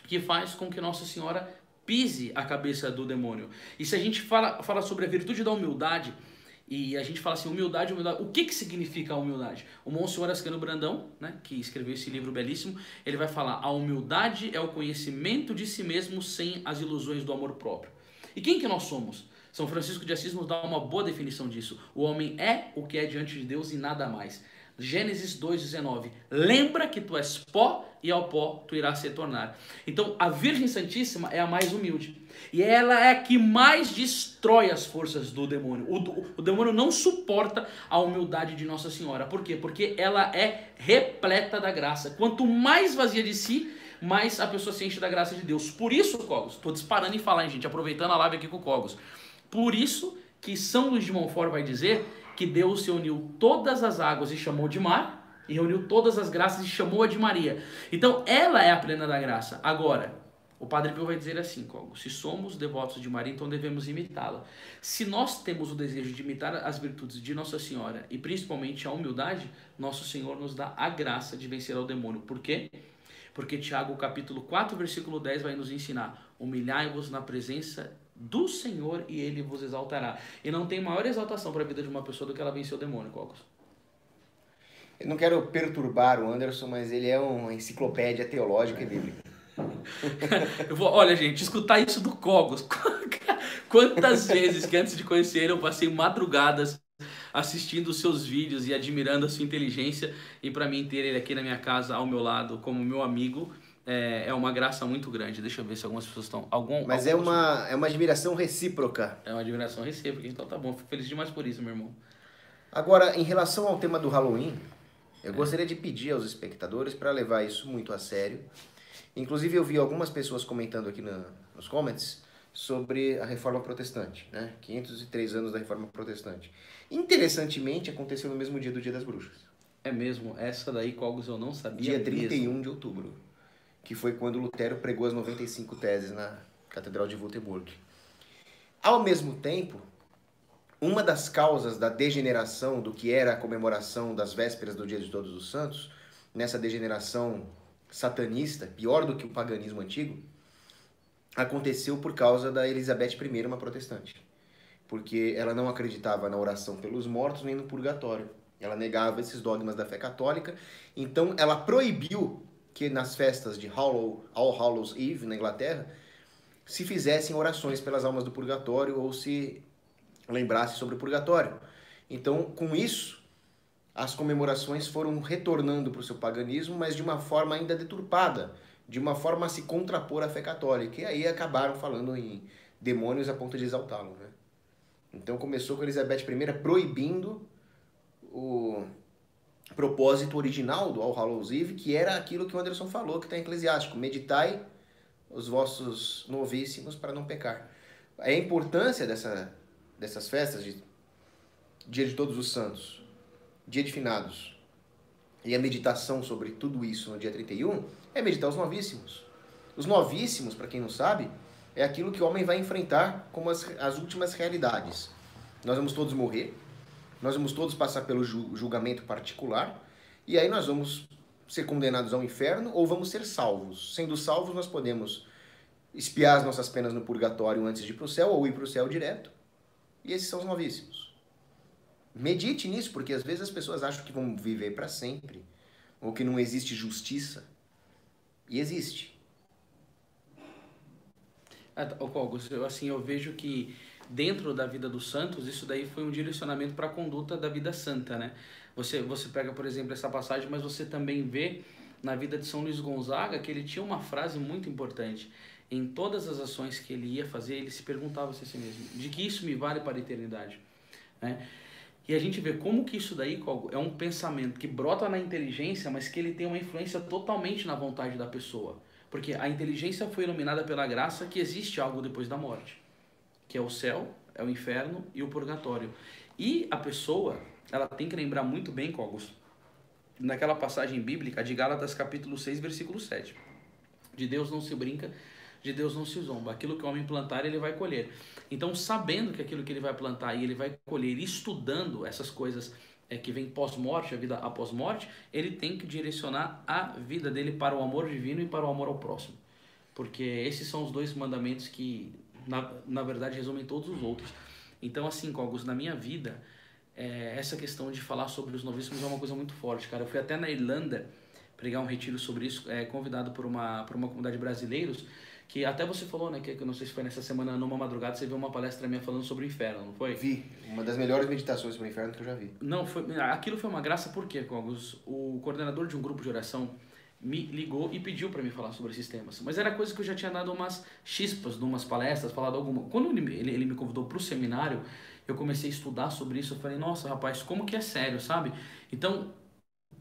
que faz com que Nossa Senhora pise a cabeça do demônio. E se a gente fala sobre a virtude da humildade, e a gente fala assim, humildade, humildade, o que que significa a humildade? O Monsenhor Ascano Brandão, né, que escreveu esse livro belíssimo, ele vai falar, a humildade é o conhecimento de si mesmo sem as ilusões do amor próprio. E quem que nós somos? São Francisco de Assis nos dá uma boa definição disso. O homem é o que é diante de Deus e nada mais. Gênesis 2,19. Lembra que tu és pó e ao pó tu irás se tornar. Então a Virgem Santíssima é a mais humilde. E ela é a que mais destrói as forças do demônio. O demônio não suporta a humildade de Nossa Senhora. Por quê? Porque ela é repleta da graça. Quanto mais vazia de si, mais a pessoa se enche da graça de Deus. Por isso, Cogos, estou disparando em falar, hein, gente, aproveitando a live aqui com o Cogos. Por isso que São Luís de Montfort vai dizer que Deus se uniu todas as águas e chamou de mar, e reuniu todas as graças e chamou-a de Maria. Então, ela é a plena da graça. Agora, o Padre Pio vai dizer assim, Cogos, se somos devotos de Maria, então devemos imitá-la. Se nós temos o desejo de imitar as virtudes de Nossa Senhora, e principalmente a humildade, Nosso Senhor nos dá a graça de vencer ao demônio. Por quê? Porque Tiago, capítulo 4, versículo 10, vai nos ensinar, humilhai-vos na presença do Senhor e Ele vos exaltará. E não tem maior exaltação para a vida de uma pessoa do que ela vencer o demônio, Cogos. Eu não quero perturbar o Anderson, mas ele é uma enciclopédia teológica e bíblica. Olha, gente, escutar isso do Cogos. Quantas vezes que antes de conhecer ele eu passei madrugadas assistindo os seus vídeos e admirando a sua inteligência, e para mim ter ele aqui na minha casa ao meu lado como meu amigo é uma graça muito grande. Deixa eu ver se algumas pessoas estão... Mas é uma admiração recíproca. É uma admiração recíproca, então tá bom, fico feliz demais por isso, meu irmão. Agora, em relação ao tema do Halloween, eu gostaria de pedir aos espectadores para levar isso muito a sério. Inclusive eu vi algumas pessoas comentando aqui nos comments sobre a Reforma Protestante, né? 503 anos da Reforma Protestante. Interessantemente, aconteceu no mesmo dia do Dia das Bruxas. É mesmo? Essa daí, Cogos, eu não sabia. Dia 31 de outubro, que foi quando Lutero pregou as 95 teses na Catedral de Wittenberg. Ao mesmo tempo, uma das causas da degeneração do que era a comemoração das vésperas do Dia de Todos os Santos, nessa degeneração satanista, pior do que o paganismo antigo, aconteceu por causa da Elizabeth I, uma protestante. Porque ela não acreditava na oração pelos mortos nem no purgatório. Ela negava esses dogmas da fé católica. Então ela proibiu que nas festas de All Hallows Eve, na Inglaterra, se fizessem orações pelas almas do purgatório ou se lembrasse sobre o purgatório. Então, com isso, as comemorações foram retornando para o seu paganismo, mas de uma forma ainda deturpada, de uma forma a se contrapor à fé católica. E aí acabaram falando em demônios a ponto de exaltá-lo, né? Então começou com Elizabeth I proibindo o propósito original do All Hallows Eve, que era aquilo que o Anderson falou, que está em Eclesiástico: meditai os vossos novíssimos para não pecar. A importância dessas festas de Dia de Todos os Santos, Dia de Finados, e a meditação sobre tudo isso no dia 31 é meditar os novíssimos. Os novíssimos, para quem não sabe, é aquilo que o homem vai enfrentar como as últimas realidades. Nós vamos todos morrer, nós vamos todos passar pelo julgamento particular, e aí nós vamos ser condenados ao inferno ou vamos ser salvos. Sendo salvos, nós podemos expiar as nossas penas no purgatório antes de ir para o céu, ou ir para o céu direto. E esses são os novíssimos. Medite nisso, porque às vezes as pessoas acham que vão viver para sempre, ou que não existe justiça. E existe. Cogos, eu vejo que dentro da vida dos santos, isso daí foi um direcionamento para a conduta da vida santa, né? Você pega, por exemplo, essa passagem, mas você também vê na vida de São Luís Gonzaga que ele tinha uma frase muito importante. Em todas as ações que ele ia fazer, ele se perguntava a si mesmo, de que isso me vale para a eternidade, né? E a gente vê como que isso daí é um pensamento que brota na inteligência, mas que ele tem uma influência totalmente na vontade da pessoa. Porque a inteligência foi iluminada pela graça que existe algo depois da morte, que é o céu, é o inferno e o purgatório. E a pessoa, ela tem que lembrar muito bem, Cogos, naquela passagem bíblica de Gálatas capítulo 6, versículo 7. De Deus não se brinca, de Deus não se zomba. Aquilo que o homem plantar, ele vai colher. Então, sabendo que aquilo que ele vai plantar e ele vai colher, estudando essas coisas que vem pós-morte, a vida após morte, ele tem que direcionar a vida dele para o amor divino e para o amor ao próximo. Porque esses são os dois mandamentos que, na verdade, resumem todos os outros. Então, assim, Cogos, na minha vida, essa questão de falar sobre os novíssimos é uma coisa muito forte, cara. Eu fui até na Irlanda pregar um retiro sobre isso, convidado por uma comunidade de brasileiros, que até você falou, né, que eu não sei se foi nessa semana, numa madrugada, você viu uma palestra minha falando sobre o inferno, não foi? Vi. Uma das melhores meditações sobre o inferno que eu já vi. Não, aquilo foi uma graça porque, Cogos, o coordenador de um grupo de oração me ligou e pediu para mim falar sobre esses temas. Mas era coisa que eu já tinha dado umas chispas de umas palestras, falado alguma. Quando ele me convidou para o seminário, eu comecei a estudar sobre isso, eu falei, nossa, rapaz, como que é sério, sabe? Então,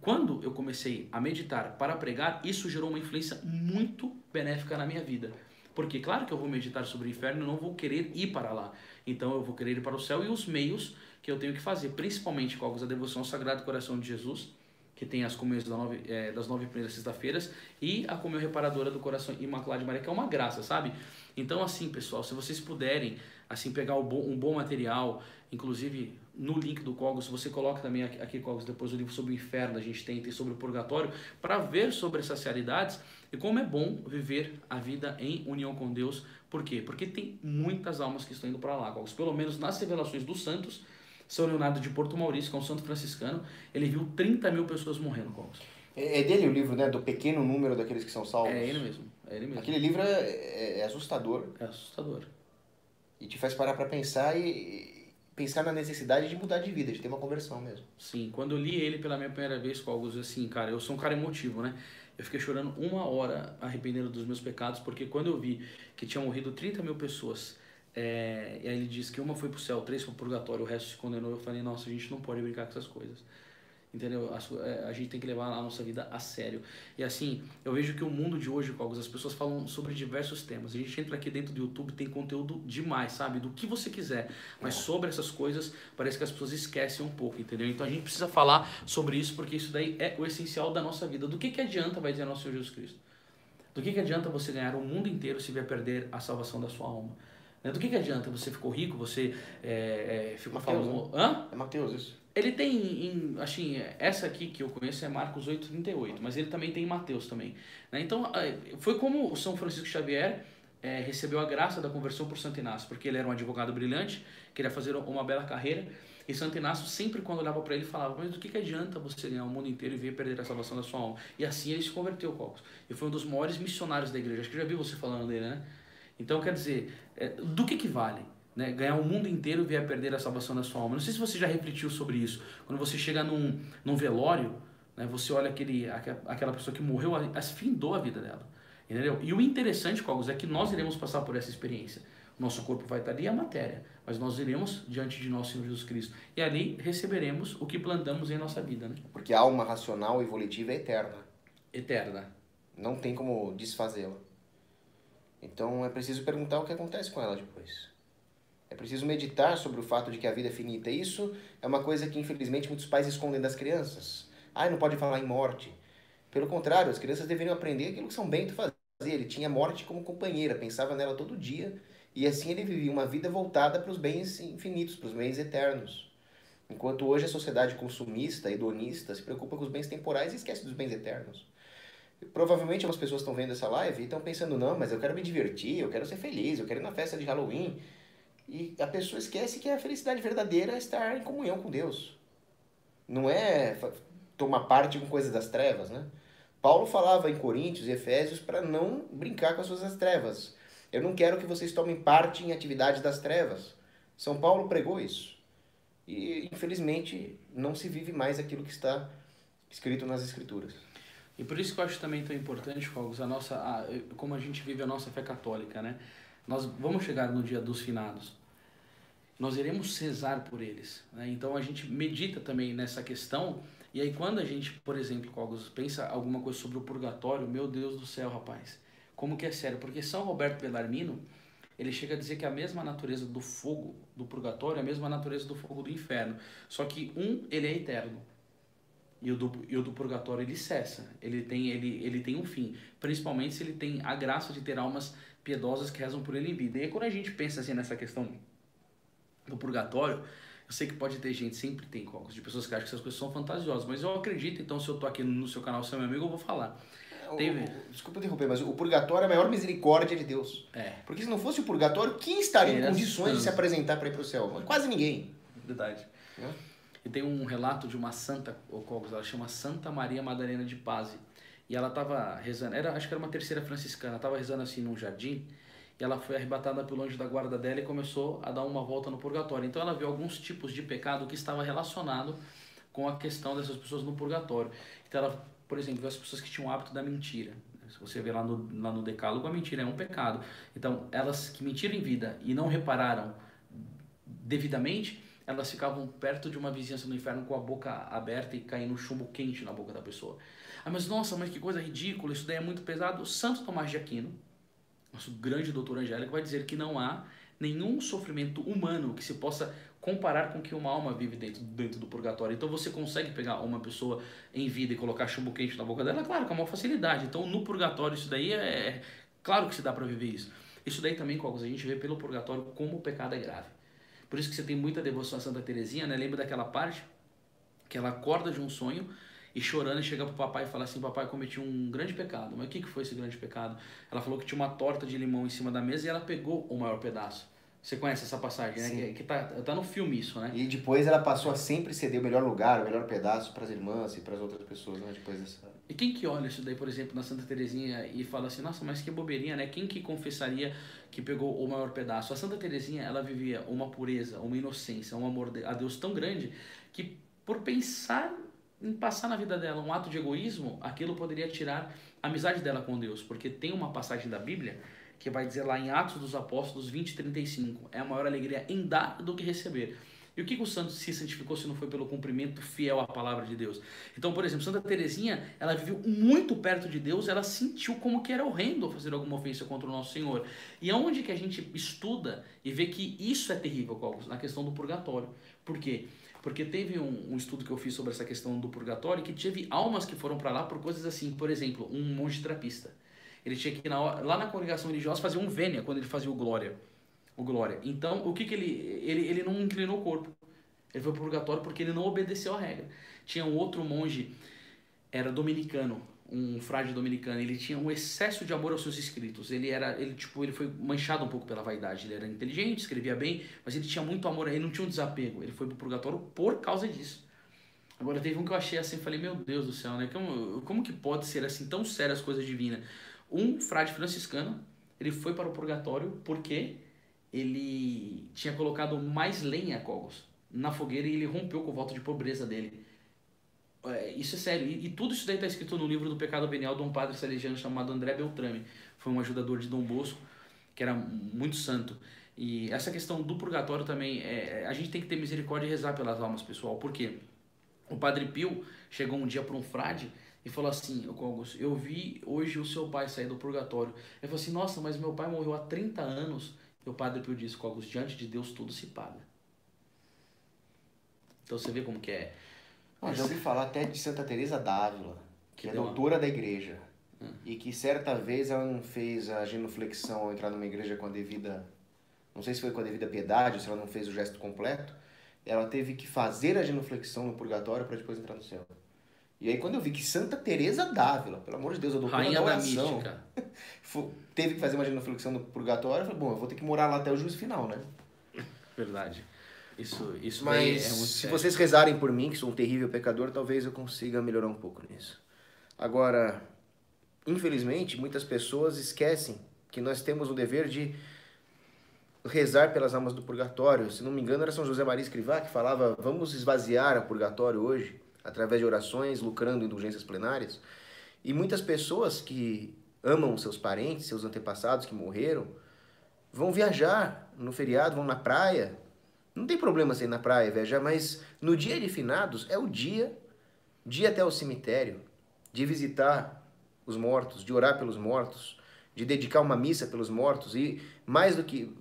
quando eu comecei a meditar para pregar, isso gerou uma influência muito benéfica na minha vida. Porque, claro que eu vou meditar sobre o inferno e não vou querer ir para lá. Então, eu vou querer ir para o céu e os meios que eu tenho que fazer, principalmente com a devoção ao Sagrado Coração de Jesus, que tem as comunhões das 9 primeiras sexta-feiras, e a comunhão reparadora do Coração Imaculado de Maria, que é uma graça, sabe? Então, assim, pessoal, se vocês puderem assim pegar um bom material, inclusive no link do Cogos, você coloca também aqui, Cogos, depois o livro sobre o inferno, a gente tem sobre o purgatório, para ver sobre essas realidades e como é bom viver a vida em união com Deus. Por quê? Porque tem muitas almas que estão indo para lá, Cogos. Pelo menos nas revelações dos santos, São Leonardo de Porto Maurício, que é um santo franciscano, ele viu 30 mil pessoas morrendo, Cogos. É dele o livro, né? Do pequeno número daqueles que são salvos. É ele mesmo, é ele mesmo. Aquele livro é assustador. É assustador. E te faz parar pra pensar e pensar na necessidade de mudar de vida, de ter uma conversão mesmo. Sim, quando eu li ele pela minha primeira vez, Cogos, assim, cara, eu sou um cara emotivo, né? Eu fiquei chorando 1 hora arrependendo dos meus pecados, porque quando eu vi que tinham morrido 30 mil pessoas, e aí ele disse que uma foi pro céu, 3 foi pro purgatório, o resto se condenou, eu falei, nossa, a gente não pode brincar com essas coisas. Entendeu? A gente tem que levar a nossa vida a sério. E assim, eu vejo que o mundo de hoje, Cogos, as pessoas falam sobre diversos temas. A gente entra aqui dentro do YouTube, tem conteúdo demais, sabe? Do que você quiser. Mas sobre essas coisas, parece que as pessoas esquecem um pouco, entendeu? Então a gente precisa falar sobre isso, porque isso daí é o essencial da nossa vida. Do que adianta, vai dizer nosso Senhor Jesus Cristo? Do que adianta você ganhar o mundo inteiro se vier perder a salvação da sua alma? Do que adianta? Você ficou rico, você ficou Mateus, falando... Hã? É Mateus isso. Ele tem, assim, essa aqui que eu conheço é Marcos 8,38, mas ele também tem em Mateus também, né? Então, foi como o São Francisco Xavier recebeu a graça da conversão por Santo Inácio, porque ele era um advogado brilhante, queria fazer uma bela carreira, e Santo Inácio sempre quando olhava para ele falava, mas do que adianta você ganhar o mundo inteiro e vir perder a salvação da sua alma? E assim ele se converteu, Cocos. E foi um dos maiores missionários da igreja, acho que eu já vi você falando dele, né? Então, quer dizer, do que vale? Né, ganhar o mundo inteiro e vir a perder a salvação da sua alma. Não sei se você já refletiu sobre isso. Quando você chega num velório, né, você olha aquela pessoa que morreu, findou a vida dela. Entendeu? E o interessante, Cogos, é que nós iremos passar por essa experiência. O nosso corpo vai estar ali, a matéria. Mas nós iremos diante de nosso Senhor Jesus Cristo. E ali receberemos o que plantamos em nossa vida. Né? Porque a alma racional e volitiva é eterna. Eterna. Não tem como desfazê-la. Então é preciso perguntar o que acontece com ela depois. É preciso meditar sobre o fato de que a vida é finita. Isso é uma coisa que, infelizmente, muitos pais escondem das crianças. Não pode falar em morte. Pelo contrário, as crianças deveriam aprender aquilo que São Bento fazia. Ele tinha a morte como companheira, pensava nela todo dia. E assim ele vivia uma vida voltada para os bens infinitos, para os bens eternos. Enquanto hoje a sociedade consumista, hedonista, se preocupa com os bens temporais e esquece dos bens eternos. Provavelmente algumas pessoas estão vendo essa live e estão pensando, não, mas eu quero me divertir, eu quero ser feliz, eu quero ir na festa de Halloween. E a pessoa esquece que a felicidade verdadeira é estar em comunhão com Deus. Não é tomar parte com coisas das trevas, né? Paulo falava em Coríntios e Efésios para não brincar com as coisas das trevas. Eu não quero que vocês tomem parte em atividades das trevas. São Paulo pregou isso. E, infelizmente, não se vive mais aquilo que está escrito nas Escrituras. E por isso que eu acho também tão importante, Fogos, como a gente vive a nossa fé católica, né? Nós vamos chegar no dia dos finados. Nós iremos rezar por eles, né? Então a gente medita também nessa questão. E aí quando a gente, por exemplo, Fogos, pensa alguma coisa sobre o purgatório, meu Deus do céu, rapaz, como que é sério? Porque São Roberto Bellarmino, ele chega a dizer que a mesma natureza do fogo do purgatório é a mesma natureza do fogo do inferno. Só que ele é eterno. E o do purgatório ele cessa, ele tem um fim, principalmente se ele tem a graça de ter almas piedosas que rezam por ele em vida. E aí, quando a gente pensa assim nessa questão do purgatório, eu sei que pode ter gente, sempre tem cocos, de pessoas que acham que essas coisas são fantasiosas, mas eu acredito, então se eu tô aqui no seu canal, você é meu amigo, eu vou falar. Desculpa interromper, mas o purgatório é a maior misericórdia de Deus. Porque se não fosse o purgatório, quem estaria em condições de se apresentar para ir para o céu? Quase ninguém. Verdade. E tem um relato de uma santa, ela chama Santa Maria Madalena de Paz. E ela estava rezando, acho que era uma terceira franciscana, estava rezando assim num jardim, e ela foi arrebatada pelo anjo da guarda dela e começou a dar uma volta no purgatório. Então ela viu alguns tipos de pecado que estava relacionado com a questão dessas pessoas no purgatório. Então ela, por exemplo, viu as pessoas que tinham o hábito da mentira. Se você vê lá no Decálogo, a mentira é um pecado. Então elas que mentiram em vida e não repararam devidamente, elas ficavam perto de uma vizinhança no inferno com a boca aberta e caindo chumbo quente na boca da pessoa. Mas nossa, mas que coisa ridícula, isso daí é muito pesado. O Santo Tomás de Aquino, nosso grande doutor angélico, vai dizer que não há nenhum sofrimento humano que se possa comparar com o que uma alma vive dentro do purgatório. Então você consegue pegar uma pessoa em vida e colocar chumbo quente na boca dela, claro, com a maior facilidade. Então no purgatório isso daí claro que se dá para viver isso. Isso daí também, Cogos, a gente vê pelo purgatório como o pecado é grave. Por isso que você tem muita devoção a Santa Teresinha, né? Lembra daquela parte que ela acorda de um sonho e chorando chega pro papai e fala assim: papai, eu cometi um grande pecado. Mas o que foi esse grande pecado? Ela falou que tinha uma torta de limão em cima da mesa e ela pegou o maior pedaço. Você conhece essa passagem, né? Sim. Que tá no filme isso, né? E depois ela passou a sempre ceder o melhor lugar, o melhor pedaço para as irmãs e para as outras pessoas, né? Depois dessa... E quem que olha isso daí, por exemplo, na Santa Teresinha e fala assim: nossa, mas que bobeirinha, né? Quem que confessaria que pegou o maior pedaço? A Santa Teresinha, ela vivia uma pureza, uma inocência, um amor a Deus tão grande que por pensar em passar na vida dela um ato de egoísmo, aquilo poderia tirar a amizade dela com Deus. Porque tem uma passagem da Bíblia que vai dizer lá em Atos dos Apóstolos 20:35, é a maior alegria em dar do que receber. E o que o santo se santificou se não foi pelo cumprimento fiel à palavra de Deus? Então, por exemplo, Santa Teresinha, ela viveu muito perto de Deus, ela sentiu como que era horrendo fazer alguma ofensa contra o nosso Senhor. E aonde que a gente estuda e vê que isso é terrível, Cogos? Na questão do purgatório. Por quê? Porque teve um estudo que eu fiz sobre essa questão do purgatório que teve almas que foram para lá por coisas assim. Por exemplo, um monge trapista. Ele tinha que ir lá na congregação religiosa fazer um vênia quando ele fazia o glória. Então, o que ele não inclinou o corpo. Ele foi pro purgatório porque ele não obedeceu a regra. Tinha um outro monge, era dominicano, um frade dominicano. Ele tinha um excesso de amor aos seus escritos. Ele foi manchado um pouco pela vaidade. Ele era inteligente, escrevia bem, mas ele tinha muito amor, ele não tinha um desapego. Ele foi pro purgatório por causa disso. Agora, teve um que eu achei assim, falei, meu Deus do céu, né? Como que pode ser assim tão sério as coisas divinas? Um frade franciscano, ele foi para o purgatório porque ele tinha colocado mais lenha, Cogos, na fogueira e ele rompeu com o voto de pobreza dele. Isso é sério. E tudo isso daí está escrito no livro do Pecado Venial de um padre salesiano chamado André Beltrame. Foi um ajudador de Dom Bosco, que era muito santo. E essa questão do purgatório também, a gente tem que ter misericórdia e rezar pelas almas, pessoal. Por quê? O Padre Pio chegou um dia para um frade e falou assim: Cogos, eu vi hoje o seu pai sair do purgatório. Ele falou assim: nossa, mas meu pai morreu há 30 anos. E o Padre Pio disse: Cogos, diante de Deus tudo se paga. Então você vê como que é. Já ouvi falar até de Santa Teresa d'Ávila, que é doutora da igreja. E que certa vez ela não fez a genuflexão ao entrar numa igreja com a devida... Não sei se foi com a devida piedade ou se ela não fez o gesto completo. Ela teve que fazer a genuflexão no purgatório para depois entrar no céu. E aí quando eu vi que Santa Teresa d'Ávila, pelo amor de Deus, a doutora da oração, teve que fazer uma genuflexão no purgatório, eu falei, bom, eu vou ter que morar lá até o juízo final, né? Verdade. Isso daí Mas é muito se sério. vocês rezarem por mim, que sou um terrível pecador, talvez eu consiga melhorar um pouco nisso. Agora, infelizmente, muitas pessoas esquecem que nós temos o dever de rezar pelas almas do purgatório. Se não me engano, era São José Maria Escrivá que falava: vamos esvaziar o purgatório hoje, através de orações, lucrando indulgências plenárias. E muitas pessoas que amam seus parentes, seus antepassados que morreram, vão viajar no feriado, vão na praia. Não tem problema você ir na praia, viajar, mas no dia de finados é o dia de ir até o cemitério, de visitar os mortos, de orar pelos mortos, de dedicar uma missa pelos mortos e mais do que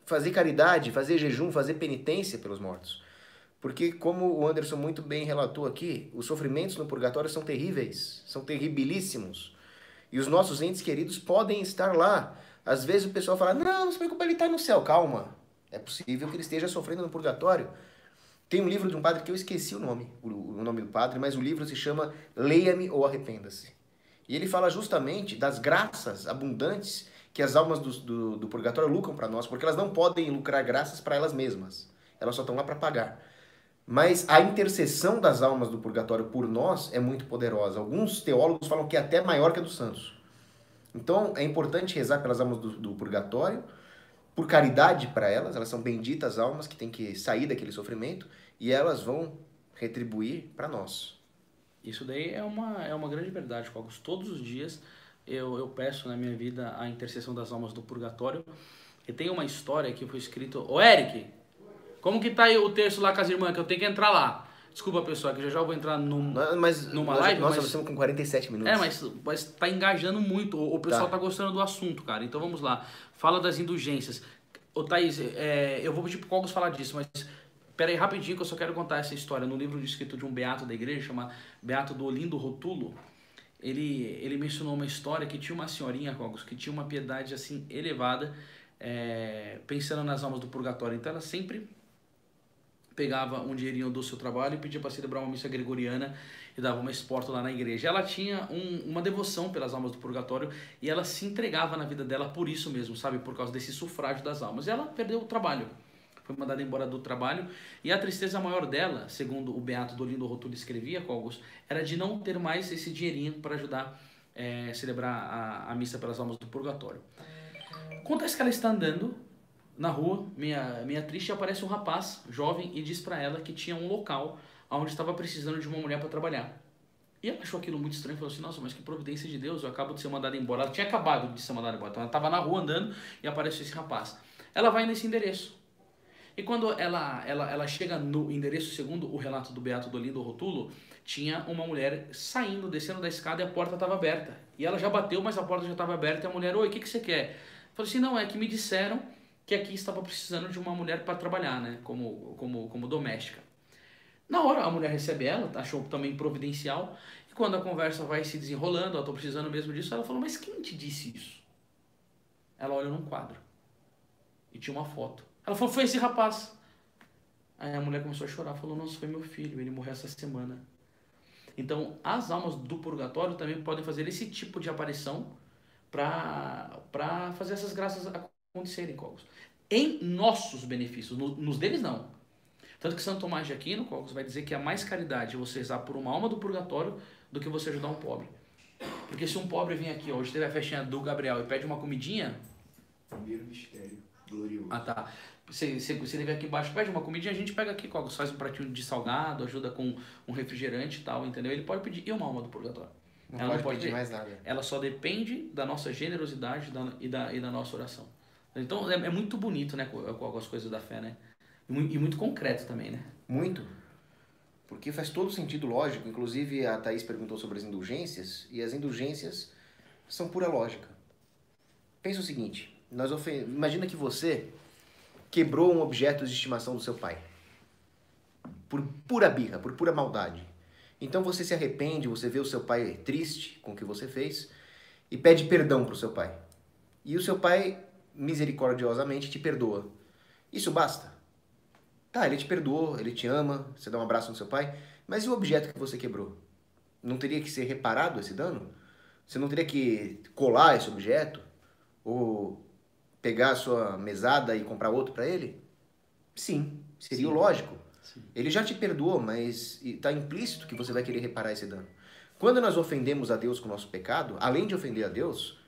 fazer caridade, fazer jejum, fazer penitência pelos mortos. Porque, como o Anderson muito bem relatou aqui, os sofrimentos no purgatório são terríveis, são terribilíssimos. E os nossos entes queridos podem estar lá. Às vezes o pessoal fala: não, não se preocupa, ele está no céu. Calma. É possível que ele esteja sofrendo no purgatório. Tem um livro de um padre que eu esqueci o nome do padre, mas o livro se chama Leia-me ou Arrependa-se. E ele fala justamente das graças abundantes que as almas do purgatório lucram para nós, porque elas não podem lucrar graças para elas mesmas. Elas só estão lá para pagar. Mas a intercessão das almas do purgatório por nós é muito poderosa. Alguns teólogos falam que é até maior que a dos santos. Então é importante rezar pelas almas do purgatório, por caridade para elas, elas são benditas almas que têm que sair daquele sofrimento e elas vão retribuir para nós. Isso daí é uma grande verdade, Cogos. Todos os dias eu peço na minha vida a intercessão das almas do purgatório. E tem uma história que foi escrito... Ô, Eric, como que tá aí o texto lá com as irmãs? Que eu tenho que entrar lá. Desculpa, pessoal, que já vou entrar numa live, nós mas... estamos com 47 minutos. Mas tá engajando muito. O pessoal tá gostando do assunto, cara. Então vamos lá. Fala das indulgências. Ô, Thaís, eu vou pedir pro Cogos falar disso, mas... Pera aí, rapidinho, que eu só quero contar essa história. No livro escrito de um beato da igreja, chama Beato do Olindo Rotulo, ele mencionou uma história que tinha uma senhorinha, Cogos, que tinha uma piedade, assim, elevada, pensando nas almas do purgatório. Então ela sempre pegava um dinheirinho do seu trabalho e pedia para celebrar uma missa gregoriana e dava uma esporta lá na igreja. Ela tinha uma devoção pelas almas do purgatório e ela se entregava na vida dela por isso mesmo, sabe? Por causa desse sufrágio das almas. E ela perdeu o trabalho. Foi mandada embora do trabalho, e a tristeza maior dela, segundo o beato do Olindo Rotulo escrevia, Cogos, era de não ter mais esse dinheirinho para ajudar a celebrar a missa pelas almas do purgatório. Acontece que ela está andando na rua, minha triste, e aparece um rapaz jovem e diz para ela que tinha um local onde estava precisando de uma mulher para trabalhar. E ela achou aquilo muito estranho e falou assim: nossa, mas que providência de Deus, eu acabo de ser mandada embora. Ela tinha acabado de ser mandada embora, então ela estava na rua andando e apareceu esse rapaz. Ela vai nesse endereço. E quando ela chega no endereço, segundo o relato do Beato do Olindo Rotulo, tinha uma mulher saindo, descendo da escada e a porta estava aberta. E ela já bateu, mas a porta já estava aberta e a mulher: oi, o que você quer? Falei assim: não, é que me disseram que aqui estava precisando de uma mulher para trabalhar, né, como doméstica. Na hora a mulher recebe ela, achou também providencial, e quando a conversa vai se desenrolando, eu estou precisando mesmo disso, ela falou: mas quem te disse isso? Ela olha num quadro e tinha uma foto. Ela falou: foi esse rapaz. Aí a mulher começou a chorar, falou: nossa, foi meu filho, ele morreu essa semana. Então, as almas do purgatório também podem fazer esse tipo de aparição para fazer essas graças acontecerem, Cogos. Em nossos benefícios, nos deles não. Tanto que Santo Tomás de Aquino, Cogos, vai dizer que é mais caridade você rezar por uma alma do purgatório do que você ajudar um pobre. Porque se um pobre vem aqui, hoje teve a festinha do Gabriel e pede uma comidinha... Primeiro mistério glorioso. Ah, tá. Se ele vier aqui embaixo, pede uma comidinha, a gente pega aqui, Cogos, faz um pratinho de salgado, ajuda com um refrigerante e tal, entendeu? Ele pode pedir, e uma alma do purgatório? Ela não pode pedir mais nada. Ela só depende da nossa generosidade e da nossa oração. Então é muito bonito, né, com as coisas da fé, né? E muito concreto também, né? Muito. Porque faz todo sentido lógico. Inclusive a Thaís perguntou sobre as indulgências, e as indulgências são pura lógica. Pensa o seguinte, imagina que você quebrou um objeto de estimação do seu pai. Por pura birra, por pura maldade. Então você se arrepende, você vê o seu pai triste com o que você fez e pede perdão para o seu pai. E o seu pai, misericordiosamente, te perdoa. Isso basta? Tá, ele te perdoou, ele te ama, você dá um abraço no seu pai, mas e o objeto que você quebrou? Não teria que ser reparado esse dano? Você não teria que colar esse objeto? Ou pegar a sua mesada e comprar outro para ele? Sim, seria o Sim. lógico. Sim. Ele já te perdoou, mas está implícito que você vai querer reparar esse dano. Quando nós ofendemos a Deus com o nosso pecado, além de ofender a Deus,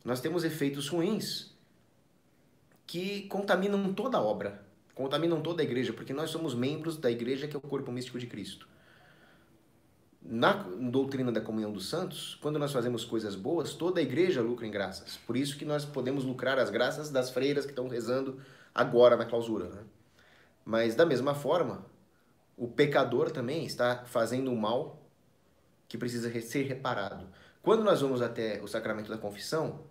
nós temos efeitos ruins que contaminam toda a obra, contaminam toda a igreja, porque nós somos membros da igreja que é o corpo místico de Cristo. Na doutrina da comunhão dos santos, quando nós fazemos coisas boas, toda a igreja lucra em graças. Por isso que nós podemos lucrar as graças das freiras que estão rezando agora na clausura, né? Mas da mesma forma, o pecador também está fazendo um mal que precisa ser reparado. Quando nós vamos até o sacramento da confissão,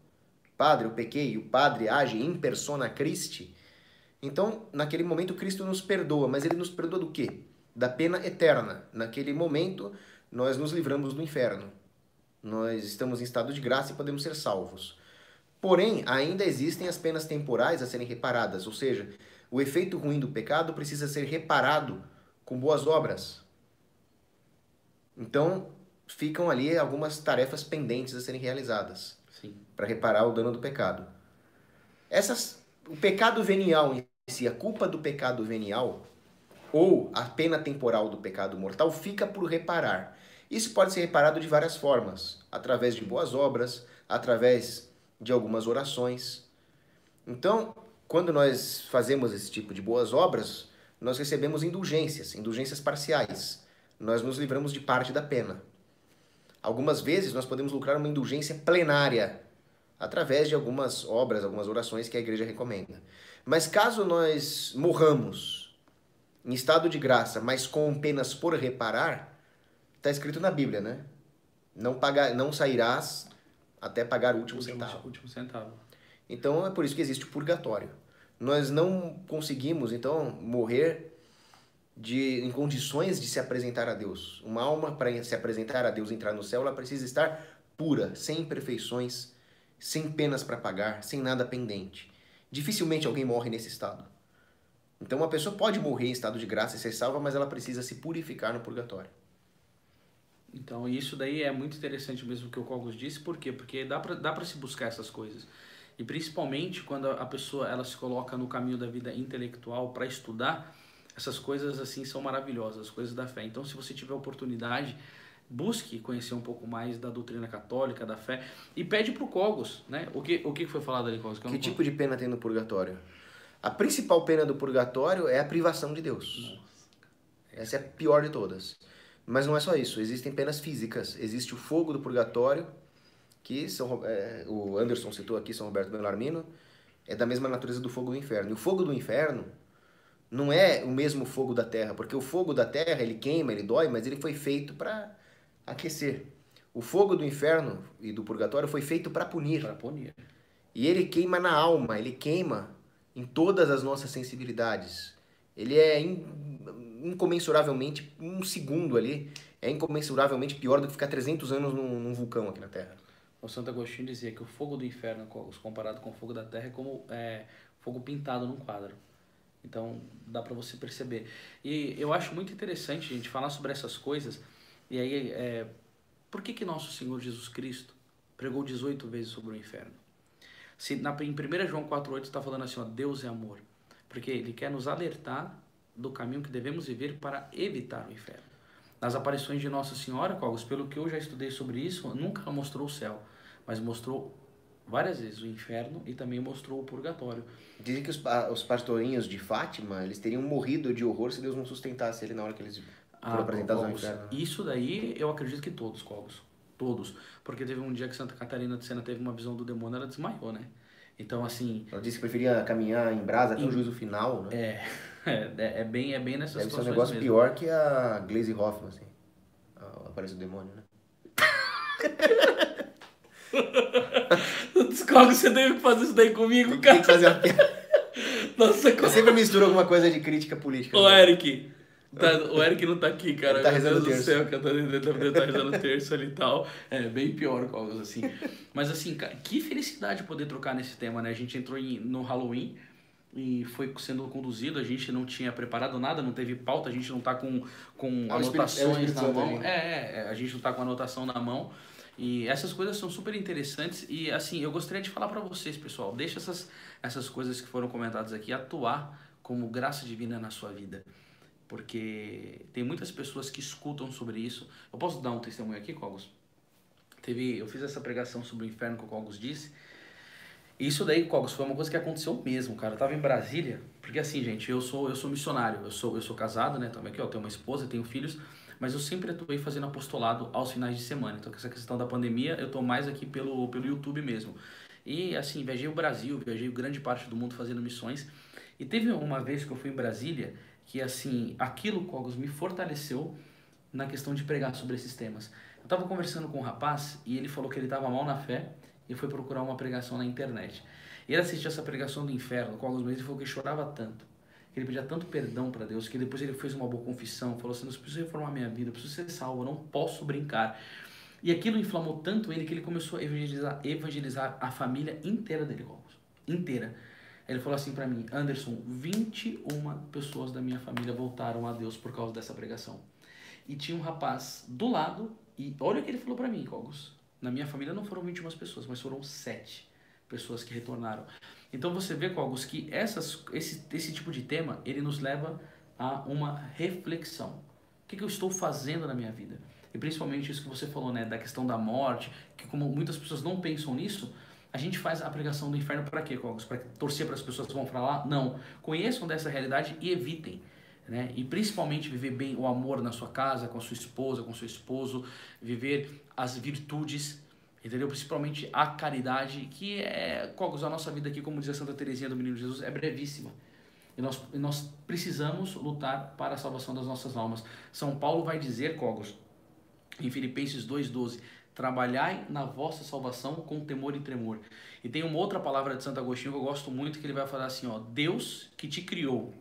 Padre, eu pequei, e o Padre age in persona Christi, então, naquele momento, Cristo nos perdoa, mas ele nos perdoa do quê? Da pena eterna. Naquele momento, nós nos livramos do inferno. Nós estamos em estado de graça e podemos ser salvos. Porém, ainda existem as penas temporais a serem reparadas, ou seja, o efeito ruim do pecado precisa ser reparado com boas obras. Então, ficam ali algumas tarefas pendentes a serem realizadas para reparar o dano do pecado. O pecado venial em si, a culpa do pecado venial ou a pena temporal do pecado mortal fica por reparar. Isso pode ser reparado de várias formas, através de boas obras, através de algumas orações. Então, quando nós fazemos esse tipo de boas obras, nós recebemos indulgências parciais. Nós nos livramos de parte da pena. Algumas vezes nós podemos lucrar uma indulgência plenária, através de algumas obras, algumas orações que a igreja recomenda. Mas caso nós morramos em estado de graça, mas com penas por reparar, está escrito na Bíblia, né? Não sairás até pagar o último centavo. Então é por isso que existe o purgatório. Nós não conseguimos, então, morrer em condições de se apresentar a Deus. Uma alma, para se apresentar a Deus, entrar no céu, ela precisa estar pura, sem imperfeições, sem penas para pagar, sem nada pendente. Dificilmente alguém morre nesse estado. Então uma pessoa pode morrer em estado de graça e ser salva, mas ela precisa se purificar no purgatório. Então isso daí é muito interessante mesmo que o Cogos disse, por quê? Porque dá para se buscar essas coisas. E principalmente quando a pessoa ela se coloca no caminho da vida intelectual para estudar, essas coisas assim são maravilhosas, as coisas da fé. Então se você tiver oportunidade, busque conhecer um pouco mais da doutrina católica, da fé, e pede pro Cogos, né? O que foi falado ali, Cogos? Que tipo de pena tem no purgatório? A principal pena do purgatório é a privação de Deus. Nossa. Essa é a pior de todas. Mas não é só isso, existem penas físicas. Existe o fogo do purgatório, que o Anderson citou aqui, São Roberto Bellarmino, é da mesma natureza do fogo do inferno. E o fogo do inferno não é o mesmo fogo da terra, porque o fogo da terra, ele queima, ele dói, mas ele foi feito para aquecer. O fogo do inferno e do purgatório foi feito para punir. E ele queima na alma, ele queima em todas as nossas sensibilidades. Ele é incomensuravelmente, um segundo ali, é incomensuravelmente pior do que ficar 300 anos num vulcão aqui na Terra. O Santo Agostinho dizia que o fogo do inferno, comparado com o fogo da terra, é como fogo pintado num quadro. Então, dá para você perceber. E eu acho muito interessante a gente falar sobre essas coisas. E aí, por que nosso Senhor Jesus Cristo pregou 18 vezes sobre o inferno? Se em 1 João 4,8 está falando assim, ó, Deus é amor. Porque ele quer nos alertar do caminho que devemos viver para evitar o inferno. Nas aparições de Nossa Senhora, Cogos, pelo que eu já estudei sobre isso, nunca mostrou o céu, mas mostrou várias vezes o inferno e também mostrou o purgatório. Dizem que os pastorinhos de Fátima, eles teriam morrido de horror se Deus não sustentasse ele na hora que eles foram apresentados ao inferno. Isso daí eu acredito que todos, Cogos. Todos. Porque teve um dia que Santa Catarina de Sena teve uma visão do demônio, ela desmaiou, né? Então, assim... Ela disse que preferia caminhar em brasa até o juízo final, né? É bem nessas situações. Deve ser um negócio mesmo. Pior que a Glaze Hoffman, assim. Aparece o demônio, né? Descobre, você deve fazer isso daí comigo, cara. Tem que fazer uma piada. Nossa, eu sempre misturo alguma coisa de crítica política. Ô, Eric... o Eric não tá aqui, cara. Ele tá rezando Meu Deus terço. do céu, ele tá rezando terço ali e tal. É bem pior, coisas assim. Mas assim, cara, que felicidade poder trocar nesse tema, né? A gente entrou no Halloween e foi sendo conduzido, a gente não tinha preparado nada, não teve pauta, a gente não tá com anotações na mão. A gente não tá com anotação na mão. E essas coisas são super interessantes e assim, eu gostaria de falar pra vocês, pessoal, deixa essas coisas que foram comentadas aqui atuar como graça divina na sua vida. Porque tem muitas pessoas que escutam sobre isso. Eu posso dar um testemunho aqui, Cogos? Eu fiz essa pregação sobre o inferno que o Cogos disse. E isso daí, Cogos, foi uma coisa que aconteceu mesmo, cara. Eu tava em Brasília, porque assim, gente, eu sou missionário. Eu sou casado, né? Também aqui, ó, eu tenho uma esposa, tenho filhos. Mas eu sempre atuei fazendo apostolado aos finais de semana. Então, com essa questão da pandemia, eu tô mais aqui pelo YouTube mesmo. E assim, viajei o Brasil, viajei grande parte do mundo fazendo missões. E teve uma vez que eu fui em Brasília, que assim, aquilo, Cogos, me fortaleceu na questão de pregar sobre esses temas. Eu estava conversando com um rapaz e ele falou que ele estava mal na fé e foi procurar uma pregação na internet. E ele assistiu essa pregação do inferno com alguns meses e falou que chorava tanto, que ele pedia tanto perdão para Deus, que depois ele fez uma boa confissão, falou assim, eu preciso reformar minha vida, eu preciso ser salvo, eu não posso brincar. E aquilo inflamou tanto ele que ele começou a evangelizar a família inteira dele, Cogos, inteira. Ele falou assim pra mim, Anderson, 21 pessoas da minha família voltaram a Deus por causa dessa pregação. E tinha um rapaz do lado, e olha o que ele falou pra mim, Cogos. Na minha família não foram 21 pessoas, mas foram 7 pessoas que retornaram. Então você vê, Cogos, que esse tipo de tema, ele nos leva a uma reflexão. O que eu estou fazendo na minha vida? E principalmente isso que você falou, né, da questão da morte, que como muitas pessoas não pensam nisso, a gente faz a pregação do inferno para quê, Cogos? Para torcer para as pessoas que vão para lá? Não. Conheçam dessa realidade e evitem. Né? E principalmente viver bem o amor na sua casa, com a sua esposa, com o seu esposo, viver as virtudes, entendeu? Principalmente a caridade, que é, Cogos, a nossa vida aqui, como diz a Santa Teresinha do Menino Jesus, é brevíssima. E nós precisamos lutar para a salvação das nossas almas. São Paulo vai dizer, Cogos, em Filipenses 2,12, trabalhai na vossa salvação com temor e tremor. E tem uma outra palavra de Santo Agostinho que eu gosto muito, que ele vai falar assim, ó, Deus que te criou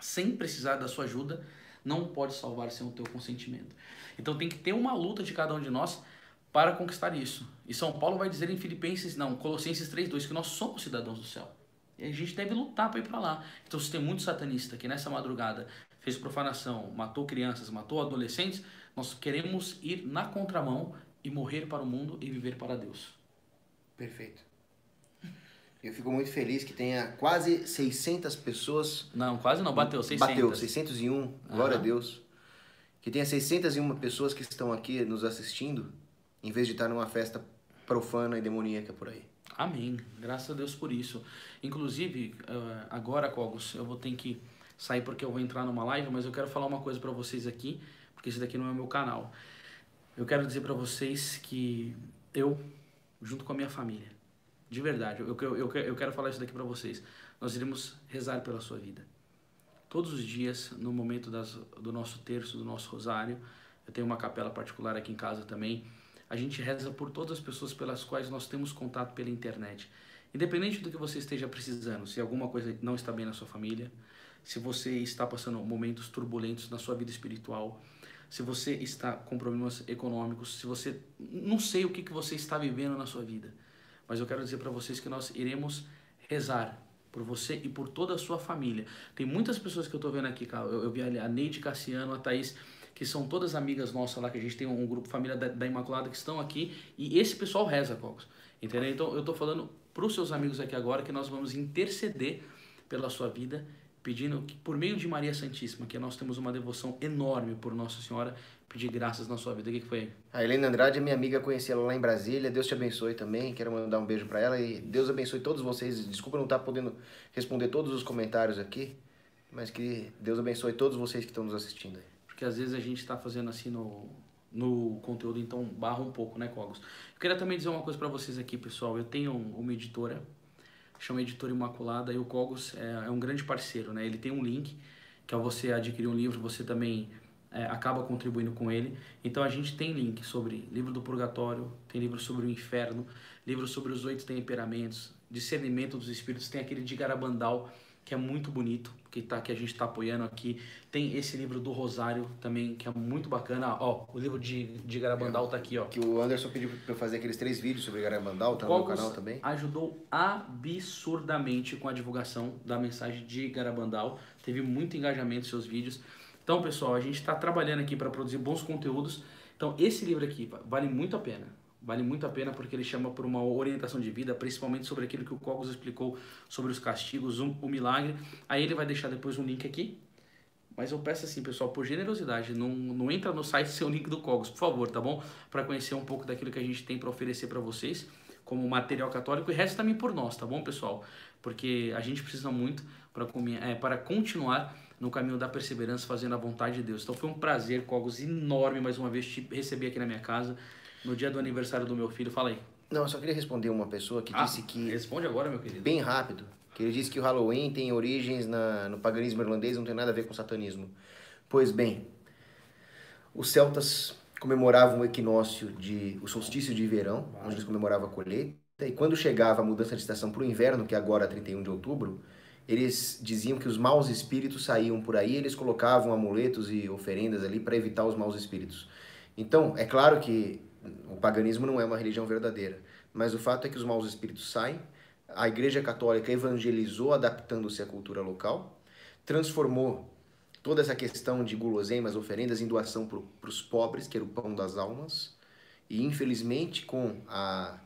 sem precisar da sua ajuda, não pode salvar sem o teu consentimento. Então tem que ter uma luta de cada um de nós para conquistar isso. E São Paulo vai dizer em Colossenses 3,2, que nós somos cidadãos do céu. E a gente deve lutar para ir para lá. Então se tem muito satanista que nessa madrugada fez profanação, matou crianças, matou adolescentes, nós queremos ir na contramão e morrer para o mundo e viver para Deus. Perfeito. Eu fico muito feliz que tenha quase 600 pessoas. Não, quase não, bateu 600. Bateu, 601, glória a Deus. Que tenha 601 pessoas que estão aqui nos assistindo, em vez de estar numa festa profana e demoníaca por aí. Amém, graças a Deus por isso. Inclusive, agora, Cogos, eu vou ter que sair porque eu vou entrar numa live, mas eu quero falar uma coisa para vocês aqui, porque esse daqui não é o meu canal. Eu quero dizer para vocês que eu, junto com a minha família, de verdade, eu quero falar isso daqui para vocês. Nós iremos rezar pela sua vida. Todos os dias, no momento do nosso terço, do nosso rosário, eu tenho uma capela particular aqui em casa também, a gente reza por todas as pessoas pelas quais nós temos contato pela internet. Independente do que você esteja precisando, se alguma coisa não está bem na sua família, se você está passando momentos turbulentos na sua vida espiritual, se você está com problemas econômicos, se você... Não sei o que você está vivendo na sua vida, mas eu quero dizer para vocês que nós iremos rezar por você e por toda a sua família. Tem muitas pessoas que eu estou vendo aqui, eu vi a Neide Cassiano, a Thaís, que são todas amigas nossas lá, que a gente tem um grupo família da Imaculada que estão aqui, e esse pessoal reza, Cogos, entendeu? Então eu estou falando para os seus amigos aqui agora que nós vamos interceder pela sua vida, pedindo que por meio de Maria Santíssima, que nós temos uma devoção enorme por Nossa Senhora, pedir graças na sua vida. O que foi? A Helena Andrade é minha amiga, conheci ela lá em Brasília. Deus te abençoe também. Quero mandar um beijo para ela e Deus abençoe todos vocês. Desculpa não estar podendo responder todos os comentários aqui, mas que Deus abençoe todos vocês que estão nos assistindo aí. Porque às vezes a gente está fazendo assim no conteúdo, então barra um pouco, né, Cogos? Eu queria também dizer uma coisa para vocês aqui, pessoal. Eu tenho uma editora, chama Editora Imaculada, e o Cogos é um grande parceiro, né? Ele tem um link, que ao você adquirir um livro, você também acaba contribuindo com ele. Então a gente tem link sobre livro do purgatório, tem livro sobre o inferno, livro sobre os 8 temperamentos, discernimento dos espíritos, tem aquele de Garabandal, que é muito bonito, que a gente está apoiando aqui. Tem esse livro do Rosário também, que é muito bacana. Ó, o livro de Garabandal tá aqui, ó. Que o Anderson pediu para eu fazer aqueles 3 vídeos sobre Garabandal, tá no meu canal também. Ajudou absurdamente com a divulgação da mensagem de Garabandal. Teve muito engajamento em seus vídeos. Então, pessoal, a gente está trabalhando aqui para produzir bons conteúdos. Então, esse livro aqui vale muito a pena. Vale muito a pena porque ele chama por uma orientação de vida, principalmente sobre aquilo que o Cogos explicou sobre os castigos, o milagre. Aí ele vai deixar depois um link aqui. Mas eu peço assim, pessoal, por generosidade, não entra no site sem o link do Cogos, por favor, tá bom? Para conhecer um pouco daquilo que a gente tem para oferecer para vocês como material católico e resta também por nós, tá bom, pessoal? Porque a gente precisa muito para continuar no caminho da perseverança, fazendo a vontade de Deus. Então foi um prazer, Cogos, enorme mais uma vez te receber aqui na minha casa no dia do aniversário do meu filho. Fala aí. Não, eu só queria responder uma pessoa que disse que... Responde agora, meu querido. Bem rápido. Que ele disse que o Halloween tem origens no paganismo irlandês, não tem nada a ver com satanismo. Pois bem, os celtas comemoravam o solstício de verão, onde eles comemoravam a colheita, e quando chegava a mudança de estação para o inverno, que agora é 31 de outubro, eles diziam que os maus espíritos saíam por aí, eles colocavam amuletos e oferendas ali para evitar os maus espíritos. Então, é claro que o paganismo não é uma religião verdadeira, mas o fato é que os maus espíritos saem, a Igreja Católica evangelizou adaptando-se à cultura local, transformou toda essa questão de guloseimas, oferendas em doação para os pobres, que era o pão das almas, e infelizmente com a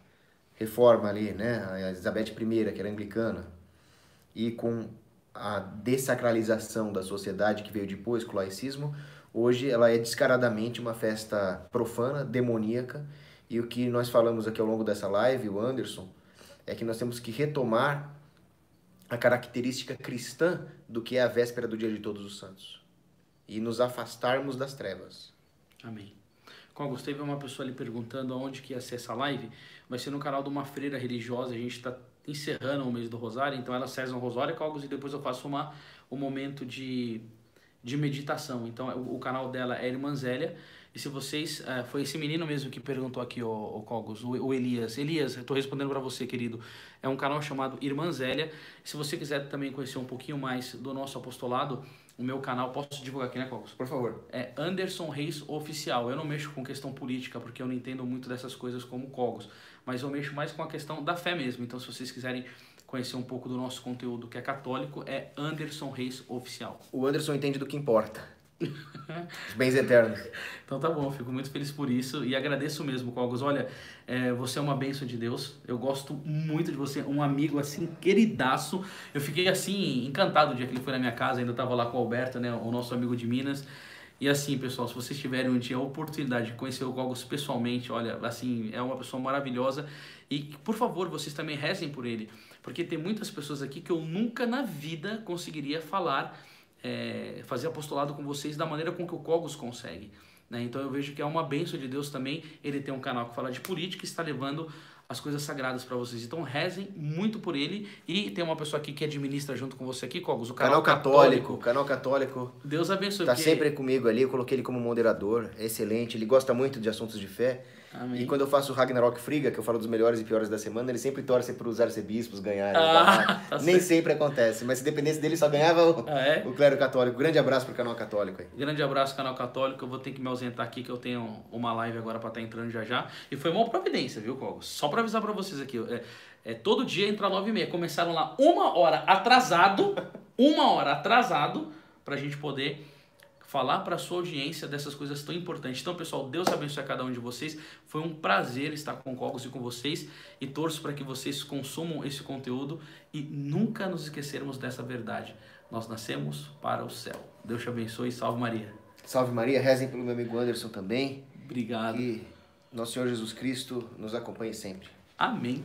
reforma ali, né, a Elizabeth I, que era anglicana, e com a dessacralização da sociedade que veio depois com o laicismo, hoje ela é descaradamente uma festa profana, demoníaca, e o que nós falamos aqui ao longo dessa live, o Anderson, é que nós temos que retomar a característica cristã do que é a véspera do Dia de Todos os Santos e nos afastarmos das trevas. Amém. Cogos, teve uma pessoa ali perguntando aonde que ia ser essa live. Vai ser no canal de uma freira religiosa. A gente está encerrando o mês do Rosário, então ela cesa um rosário, Cogos, e depois eu faço um momento de meditação. Então o canal dela é Irmã Zélia. E se vocês... foi esse menino mesmo que perguntou aqui, o Cogos, o Elias. Elias, eu estou respondendo para você, querido. É um canal chamado Irmã Zélia. Se você quiser também conhecer um pouquinho mais do nosso apostolado, o meu canal, posso divulgar aqui, né, Cogos? Por favor. É Anderson Reis Oficial. Eu não mexo com questão política, porque eu não entendo muito dessas coisas como Cogos. Mas eu mexo mais com a questão da fé mesmo. Então, se vocês quiserem conhecer um pouco do nosso conteúdo que é católico, é Anderson Reis Oficial. O Anderson entende do que importa. Os bens eternos. Então tá bom, fico muito feliz por isso e agradeço mesmo, Cogos. Olha, você é uma bênção de Deus, eu gosto muito de você, um amigo assim, queridaço. Eu fiquei assim, encantado o dia que ele foi na minha casa, ainda tava lá com o Alberto, né, o nosso amigo de Minas. E assim, pessoal, se vocês tiverem um dia a oportunidade de conhecer o Cogos pessoalmente, olha, assim, é uma pessoa maravilhosa. E, por favor, vocês também rezem por ele, porque tem muitas pessoas aqui que eu nunca na vida conseguiria falar, fazer apostolado com vocês da maneira com que o Cogos consegue, né? Então eu vejo que é uma bênção de Deus também ele tem um canal que fala de política e está levando as coisas sagradas para vocês. Então rezem muito por ele. E tem uma pessoa aqui que administra junto com você aqui, Cogos, o canal católico. Canal católico. Deus abençoe. Tá sempre comigo ali, eu coloquei ele como moderador, é excelente, ele gosta muito de assuntos de fé. Amém. E quando eu faço o Ragnarok Friga, que eu falo dos melhores e piores da semana, ele sempre torce para os arcebispos ganharem. Tá Nem certo. sempre acontece, mas se dependesse dele só ganhava o clero católico. Grande abraço pro canal católico aí. Grande abraço, canal católico. Eu vou ter que me ausentar aqui, que eu tenho uma live agora para estar entrando já já. E foi uma providência, viu, Cogos? Só para avisar para vocês aqui. Todo dia entra 9h30. Começaram lá 1 hora atrasado, 1 hora atrasado, pra gente poder falar para a sua audiência dessas coisas tão importantes. Então, pessoal, Deus abençoe a cada um de vocês. Foi um prazer estar com o Cogos e com vocês. E torço para que vocês consumam esse conteúdo e nunca nos esquecermos dessa verdade. Nós nascemos para o céu. Deus te abençoe e salve Maria. Salve Maria, rezem pelo meu amigo Anderson também. Obrigado. E nosso Senhor Jesus Cristo nos acompanhe sempre. Amém.